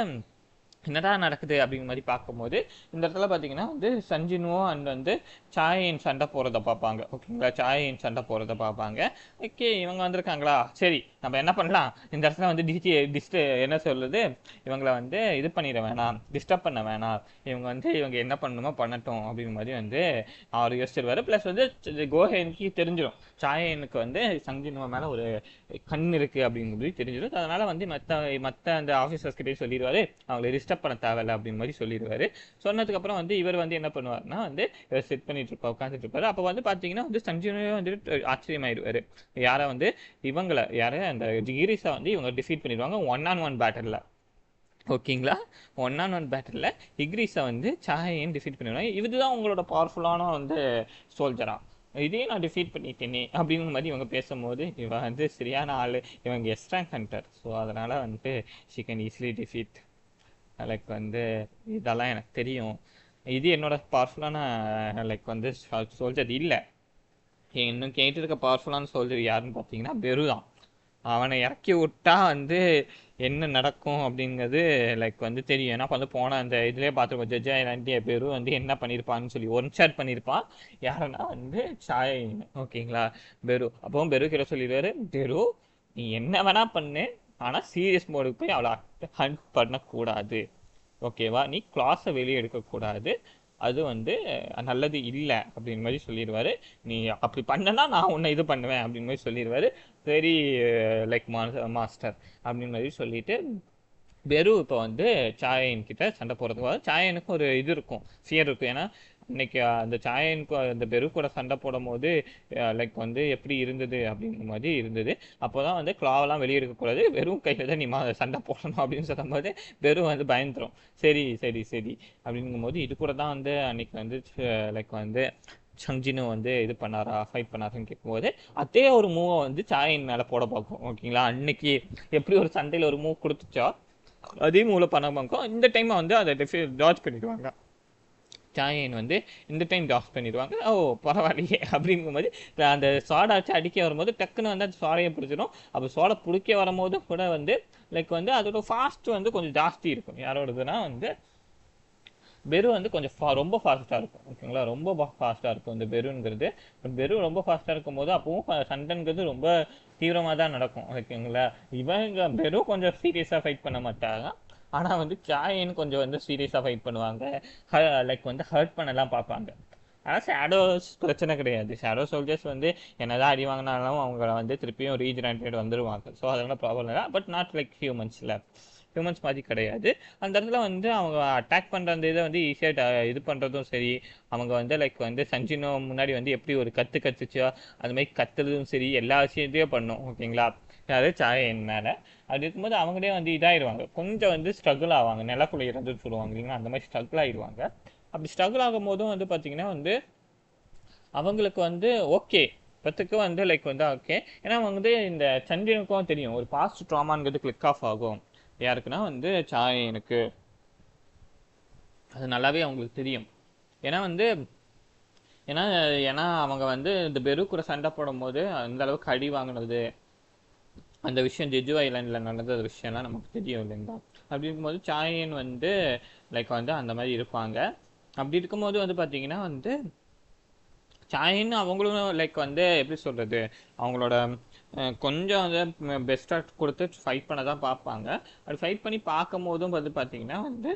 என்னடா நடக்குது அப்படிங்கிற மாதிரி பார்க்கும்போது இந்த இடத்துல பார்த்தீங்கன்னா வந்து சஞ்சின்வோ அண்ட் வந்து சாயின் சண்டை போகிறத பார்ப்பாங்க. ஓகேங்களா, சாயின் சண்டை போகிறத பார்ப்பாங்க. ஓகே இவங்க வந்திருக்காங்களா, சரி நம்ம என்ன பண்ணலாம், இந்த இடத்துல வந்து என்ன சொல்றது, இவங்களை வந்து இது பண்ணிட வேணாம், டிஸ்டர்ப் பண்ண வேணாம், இவங்க என்ன பண்ணணுமோ பண்ணட்டும் அப்படிங்கிற மாதிரி வந்து அவர் யோசிச்சிருவாரு. ப்ளஸ் வந்து கோஹெனுக்கு தெரிஞ்சிடும் சாயனுக்கு வந்து சங்ஜினோ மேலே ஒரு கண் இருக்கு அப்படிங்கிறது தெரிஞ்சிடும். அதனால வந்து மற்ற அந்த ஆஃபீஸர்ஸ் கிட்டே சொல்லிடுவாரு, அவங்களை டிஸ்டர்ப் பண்ண தேவையில்லை அப்படின்னு மாதிரி சொல்லிடுவாரு. சொன்னதுக்கப்புறம் வந்து இவர் வந்து என்ன பண்ணுவார்னா வந்து செட் பண்ணிட்டு இருப்பா, உட்காந்துட்டு இருப்பாரு. அப்போ வந்து பார்த்தீங்கன்னா வந்து சஞ்சினோ வந்துட்டு ஆச்சரியமாயிடுவாரு. யாரை வந்து யாரை அந்த ஜிகிரிஸை வந்து இவங்க டிஃபீட் பண்ணிடுவாங்க 1-on-1 பேட்டலில். ஓகேங்களா, 1-on-1 பேட்டலில் இக்ரீஸை வந்து சாயையும் டிஃபீட் பண்ணிடுவாங்க. இதுதான் உங்களோட பவர்ஃபுல்லான வந்து சோல்ஜரா, இதே நான் டிஃபீட் பண்ணிட்டேனே அப்படிங்கிற மாதிரி இவங்க பேசும்போது இவன் வந்து சரியான ஆள், இவங்க எஸ்ட்ராங் ஹண்டர், ஸோ அதனால் வந்து she can easily defeat. Like வந்து இதெல்லாம் எனக்கு தெரியும், இது என்னோட பவர்ஃபுல்லான லைக் வந்து சோல்ஜர் இல்லை. இன்னும் கேட்டு இருக்க பவர்ஃபுல்லான சோல்ஜர் யாருன்னு பார்த்தீங்கன்னா பெரு தான். அவனை இறக்கி விட்டா வந்து என்ன நடக்கும் அப்படிங்கிறது லைக் வந்து தெரியும். ஏன்னா வந்து போன அந்த இதுலேயே பார்த்துருக்கோம், ஜட்ஜ் ஐலாண்டிய பெரு வந்து என்ன பண்ணியிருப்பான்னு சொல்லி ஒன் ஷாட் பண்ணியிருப்பான். யாருன்னா வந்து சாயின். ஓகேங்களா, பெரு அப்பவும் பெரு கிட்ட சொல்லிடுவாரு, பெரு நீ என்ன வேணா பண்ணு, ஆனால் சீரியஸ் மோடுக்கு போய் அவளை ஹண்ட் பண்ணக்கூடாது, ஓகேவா, நீ கிளாஸை வெளியே எடுக்கக்கூடாது, அது வந்து நல்லது இல்லை அப்படின்னு மாதிரி சொல்லிடுவாரு. நீ அப்படி பண்ணனா நான் உன்னை இது பண்ணுவேன் அப்படின்னு மாதிரி சொல்லிடுவாரு. வெரி லைக் மாஸ்டர் அப்படின்னு மாதிரி சொல்லிட்டு பெரு இப்போ வந்து சாயன் கிட்ட சண்டை போடுறதுக்கு சாயனுக்கு ஒரு இது இருக்கும், ஃபியர் இருக்கும். ஏன்னா இன்னைக்கு அந்த சாயனுக்கு அந்த பெரு கூட சண்டை போடும் போது லைக் வந்து எப்படி இருந்தது அப்படிங்கிற மாதிரி இருந்தது. அப்போதான் வந்து கிளாவெல்லாம் வெளியே இருக்கக்கூடாது, வெறும் கையில் தான் நீ சண்டை போடணும் அப்படின்னு சொல்லும் போது பெரு வந்து பயந்துரும். சரி சரி சரி அப்படிங்கும் போது இது கூட தான் வந்து அன்னைக்கு வந்து லைக் வந்து சங்ஜினோ வந்து இது பண்ணாரா, ஃபைட் பண்ணாரான்னு கேட்கும்போது அதே ஒரு மூவை வந்து சாயின் மேலே போட பார்க்கும். ஓகேங்களா, அன்னைக்கு எப்படி ஒரு சண்டையில் ஒரு மூவ் கொடுத்துச்சோ அதே மூவில் பண்ண பார்க்கும். இந்த டைம் வந்து அதை டார்ஜ் பண்ணிடுவாங்க. சாயன் வந்து இந்த டைம் டாஸ் பண்ணிடுவாங்க. ஓ பரவாயில்லையே அப்படிங்கும்போது அந்த சோடை வச்சு அடிக்க வரும்போது டக்குன்னு வந்து அந்த சோடையை பிடிச்சிடும். அப்போ சோடை பிடிக்க வரும்போது கூட வந்து லைக் வந்து அதோட ஃபாஸ்ட் வந்து கொஞ்சம் ஜாஸ்தி இருக்கும். யாரோடதுன்னா வந்து பெரு வந்து கொஞ்சம் ரொம்ப ஃபாஸ்ட்டாக இருக்கும். ஓகேங்களா, ரொம்ப ஃபாஸ்ட்டாக இருக்கும் இந்த பெருங்கிறது. பெரு ரொம்ப ஃபாஸ்ட்டாக இருக்கும் போது அப்பவும் சண்டைங்கிறது ரொம்ப தீவிரமாக தான் நடக்கும். ஓகேங்களா, இவங்க பெரு கொஞ்சம் சீரியஸாக ஃபைட் பண்ண மாட்டாங்க, ஆனால் வந்து சாயன் கொஞ்சம் வந்து சீரியஸாக ஃபைட் பண்ணுவாங்க, லைக் வந்து ஹர்ட் பண்ணலாம் பார்ப்பாங்க. ஆனால் ஷேடோஸ் பிரச்சனை கிடையாது. ஷேடோ சோல்ஜர்ஸ் வந்து என்னதான் அடி வாங்கினாலும் அவங்க வந்து திருப்பியும் ரீஜெனரேட் வந்துடுவாங்க. ஸோ அதெல்லாம் ப்ராப்ளம் இல்லை. பட் நாட் லைக் ஹியூமன்ஸ் மாதிரி கிடையாது. அந்த இடத்துல வந்து அவங்க அட்டாக் பண்ணுற அந்த இதை வந்து ஈஸியாக இது பண்ணுறதும் சரி, அவங்க வந்து லைக் வந்து சஞ்சினோ முன்னாடி வந்து எப்படி ஒரு கற்றுச்சோ அது மாதிரி கத்துறதும் சரி, எல்லா விஷயத்தையும் பண்ணும். ஓகேங்களா, அதாவது சாயன் மேலே அப்படி இருக்கும்போது அவங்களே வந்து இதாகிடுவாங்க, கொஞ்சம் வந்து ஸ்ட்ரகிள் ஆவாங்க, நிலக்குள்ள இறந்துன்னு சொல்லுவாங்க இல்லைங்களா, அந்த மாதிரி ஸ்ட்ரகிள் ஆகிடுவாங்க. அப்படி ஸ்ட்ரகிள் ஆகும் போதும் வந்து பார்த்தீங்கன்னா வந்து அவங்களுக்கு வந்து ஓகே இப்போத்துக்கு வந்து லைக் வந்து ஓகே. ஏன்னா வந்து இந்த சந்திரனுக்கும் தெரியும் ஒரு பாஸ்ட் ட்ராமாங்கிறது கிளிக் ஆஃப் ஆகும். யாருக்குன்னா வந்து சாயனுக்கு அது நல்லாவே அவங்களுக்கு தெரியும். ஏன்னா வந்து ஏன்னா ஏன்னா அவங்க வந்து இந்த பெரு கூட சண்டை போடும் போது அந்த அளவுக்கு அடி வாங்கினது, அந்த விஷயம் ஜெஜு ஐலாண்டில் நடந்த விஷயம்லாம் நமக்கு தெரியும் இல்லைங்களா. அப்படி இருக்கும்போது சாயன் வந்து லைக் வந்து அந்த மாதிரி இருப்பாங்க. அப்படி இருக்கும்போது வந்து பார்த்தீங்கன்னா வந்து சாயின்னு அவங்களும் லைக் வந்து எப்படி சொல்கிறது, அவங்களோட கொஞ்சம் வந்து பெஸ்ட்டாக கொடுத்து ஃபைட் பண்ண தான் பார்ப்பாங்க. அப்படி ஃபைட் பண்ணி பார்க்கும் போதும் வந்து பார்த்தீங்கன்னா வந்து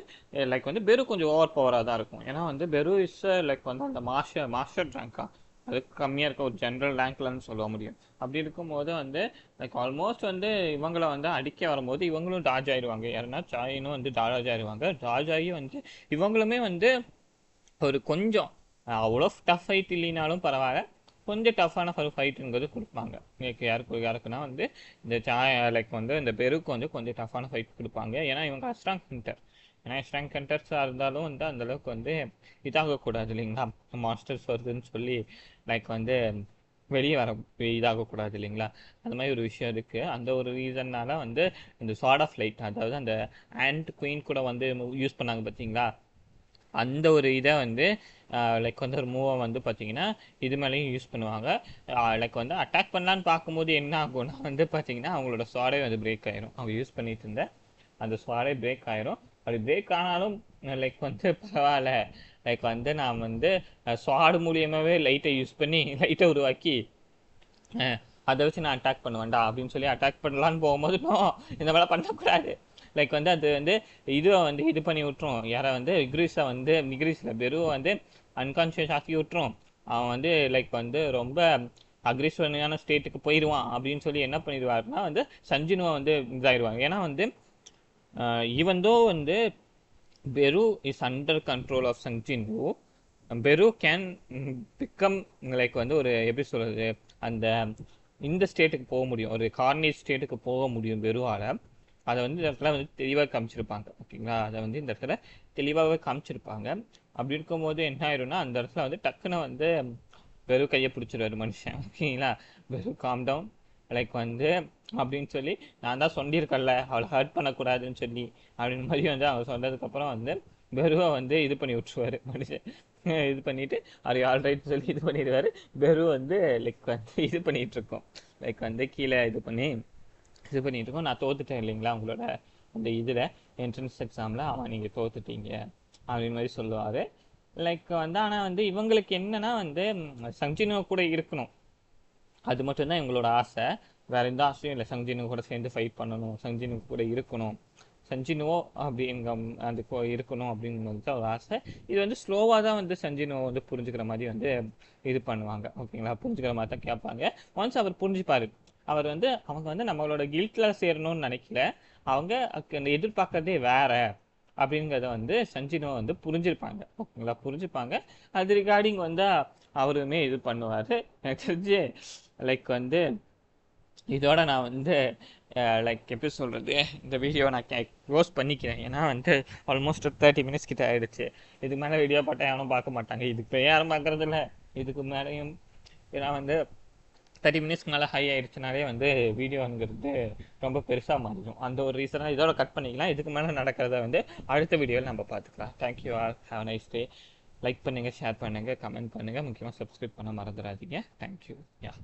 லைக் வந்து பெரு கொஞ்சம் ஓவர் பவராக தான் இருக்கும். ஏன்னா வந்து பெரு இஸ் லைக் வந்து அந்த மாஸ்டர் ரேங்காக அதுக்கு கம்மியாக இருக்க ஒரு ஜென்ரல் ரேங்க்லன்னு சொல்ல முடியும். அப்படி இருக்கும்போது வந்து லைக் ஆல்மோஸ்ட் வந்து இவங்களை வந்து அடிக்க வரும்போது இவங்களும் டாஜ் ஆயிடுவாங்க. யாருன்னா சாயினும் வந்து டாஜ் ஆயிடுவாங்க. டாஜ் ஆகி வந்து இவங்களுமே வந்து ஒரு கொஞ்சம் அவ்வளோ டஃப் ஃபைட் இல்லைனாலும் பரவாயில்ல, கொஞ்சம் டஃப்பான ஒரு ஃபைட்டுங்கிறது கொடுப்பாங்க. யாருக்குன்னா வந்து இந்த லைக் வந்து இந்த பெருக்கு வந்து கொஞ்சம் டஃப்பான ஃபைட் கொடுப்பாங்க. ஏன்னா இவங்க ஸ்ட்ராங் ஹண்டர். ஏன்னா ஸ்ட்ராங் ஹண்டர்ஸாக இருந்தாலும் வந்து அந்தளவுக்கு வந்து இதாகக்கூடாது இல்லைங்களா, மாஸ்டர்ஸ் வருதுன்னு சொல்லி லைக் வந்து வெளியே வர இதாகக்கூடாது இல்லைங்களா, அந்த மாதிரி ஒரு விஷயம் இருக்குது. அந்த ஒரு ரீசன்னால வந்து இந்த சார்ட் ஆஃப் லைட், அதாவது அந்த ஆண்ட் குயின் கூட வந்து யூஸ் பண்ணாங்க பார்த்தீங்களா, அந்த ஒரு இதை வந்து லைக் வந்து ஒரு மூவை வந்து பார்த்தீங்கன்னா இது மேலேயும் யூஸ் பண்ணுவாங்க. லைக் வந்து அட்டாக் பண்ணலான்னு பார்க்கும்போது என்ன ஆகும்னா வந்து பார்த்தீங்கன்னா அவங்களோட ஸ்வாடே வந்து பிரேக் ஆயிரும். அவங்க யூஸ் பண்ணிட்டு இருந்த அந்த ஸ்வாடே பிரேக் ஆயிரும். அப்படி பிரேக் ஆனாலும் லைக் வந்து பரவாயில்ல, லைக் வந்து நான் வந்து ஸ்வாடு மூலியமாகவே லைட்டை யூஸ் பண்ணி லைட்டை உருவாக்கி அதை வச்சு நான் அட்டாக் பண்ணுவேன்டா அப்படின்னு சொல்லி அட்டாக் பண்ணலான்னு போகும்போது நோ, இந்த மாதிரிலாம் பண்ணக்கூடாது. லைக் வந்து அது வந்து இதுவை வந்து இது பண்ணி விட்டுரும். யாரை வந்து மிக்ரீஸில் பெருவை வந்து அன்கான்ஷியஸ் ஆக்கி விட்டுரும். அவன் வந்து லைக் வந்து ரொம்ப அக்ரெசிவான ஸ்டேட்டுக்கு போயிடுவான் அப்படின்னு சொல்லி என்ன பண்ணிடுவாருன்னா வந்து சஞ்சினுவை வந்து இதாயிடுவாங்க. ஏன்னா வந்து ஈவன் தோ வந்து பெரு இஸ் அண்டர் கண்ட்ரோல் ஆஃப் சஞ்சினு, பெரு கேன் பிகம் லைக் வந்து ஒரு எப்படி சொல்கிறது, அந்த இந்த ஸ்டேட்டுக்கு போக முடியும், ஒரு கார்னேஜ் ஸ்டேட்டுக்கு போக முடியும் பெருவால். அதை வந்து இந்த இடத்துல வந்து தெளிவாக காமிச்சிருப்பாங்க. ஓகேங்களா, அதை வந்து இந்த இடத்துல தெளிவாகவே காமிச்சிருப்பாங்க. அப்படி இருக்கும்போது என்ன ஆயிரும்னா அந்த இடத்துல வந்து டக்குன்னு வந்து பெரு கையை பிடிச்சிருவாரு மனுஷன். ஓகேங்களா, பெரு காம் டவுன் லைக் வந்து அப்படின்னு சொல்லி நான் தான் சொல்லியிருக்கேன்ல அவளை ஹர்ட் பண்ணக்கூடாதுன்னு சொல்லி அப்படின்னு மாதிரி வந்து அவர் சொன்னதுக்கப்புறம் வந்து பெருவை வந்து இது பண்ணி விட்டுருவாரு மனுஷன். இது பண்ணிட்டு அவர் ஆல்ரைட் சொல்லி இது பண்ணிடுவாரு. பெரு வந்து லைக் வந்து இது பண்ணிட்டு இருக்கோம், லைக் வந்து கீழே இது பண்ணிட்டு இருக்கோம். நான் தோத்துட்டேன் இல்லைங்களா உங்களோட அந்த இதில் என்ட்ரன்ஸ் எக்ஸாமில், அவன் நீங்கள் தோத்துட்டீங்க அப்படின்னு மாதிரி சொல்லுவார். லைக் வந்து ஆனால் வந்து இவங்களுக்கு என்னன்னா வந்து சஞ்சினோ கூட இருக்கணும், அது மட்டும்தான் இவங்களோட ஆசை. வேற எந்த ஆசையும் இல்லை. சஞ்சினு கூட சேர்ந்து ஃபைட் பண்ணணும், சஞ்சினு கூட இருக்கணும், சஞ்சினுவோ அப்படிங்க அந்த இருக்கணும் அப்படிங்கிறது தான் ஒரு ஆசை. இது வந்து ஸ்லோவாக தான் வந்து சஞ்சினுவை வந்து புரிஞ்சுக்கிற மாதிரி வந்து இது பண்ணுவாங்க. ஓகேங்களா, புரிஞ்சுக்கிற மாதிரி தான் கேட்பாங்க. ஒன்ஸ் அவர் புரிஞ்சுப்பாரு, அவர் வந்து அவங்க வந்து நம்மளோட கில்ட்டில் சேரணும்னு நினைக்கல, அவங்க அந்த எதிர்பார்க்கறதே வேற அப்படிங்கிறத வந்து சஞ்சினுவை வந்து புரிஞ்சிருப்பாங்க. ஓகேங்களா, புரிஞ்சுப்பாங்க. அது ரிகார்டிங் வந்து அவருமே இது பண்ணுவார். எனக்கு தெரிஞ்சு லைக் வந்து இதோட நான் வந்து லைக் எப்படி சொல்கிறது, இந்த வீடியோ நான் க்ளோஸ் பண்ணிக்கிறேன். ஏன்னா வந்து ஆல்மோஸ்ட் 30 மினிட்ஸ் கிட்ட ஆகிடுச்சு. இதுக்கு மேலே வீடியோ பார்த்தா யாரும் பார்க்க மாட்டாங்க, இதுக்கு யாரும் பார்க்குறது இல்லை. இதுக்கு மேலேயும் ஏன்னா வந்து 30 மினிட்ஸ்க்கு மேலே ஹை ஆகிடுச்சுனாலே வந்து வீடியோங்கிறது ரொம்ப பெருசாக மாறிடும். அந்த ஒரு ரீசனாக இதோட கட் பண்ணிக்கலாம். இதுக்கு மேலே நடக்கிறத வந்து அடுத்த வீடியோவில் நம்ம பார்த்துக்கலாம். Thank you all, have nice day. Like பண்ணுங்கள், ஷேர் பண்ணுங்கள், கமெண்ட் பண்ணுங்கள், முக்கியமாக சப்ஸ்கிரைப் பண்ண மறந்துடாதீங்க. தேங்க்யூ. யா.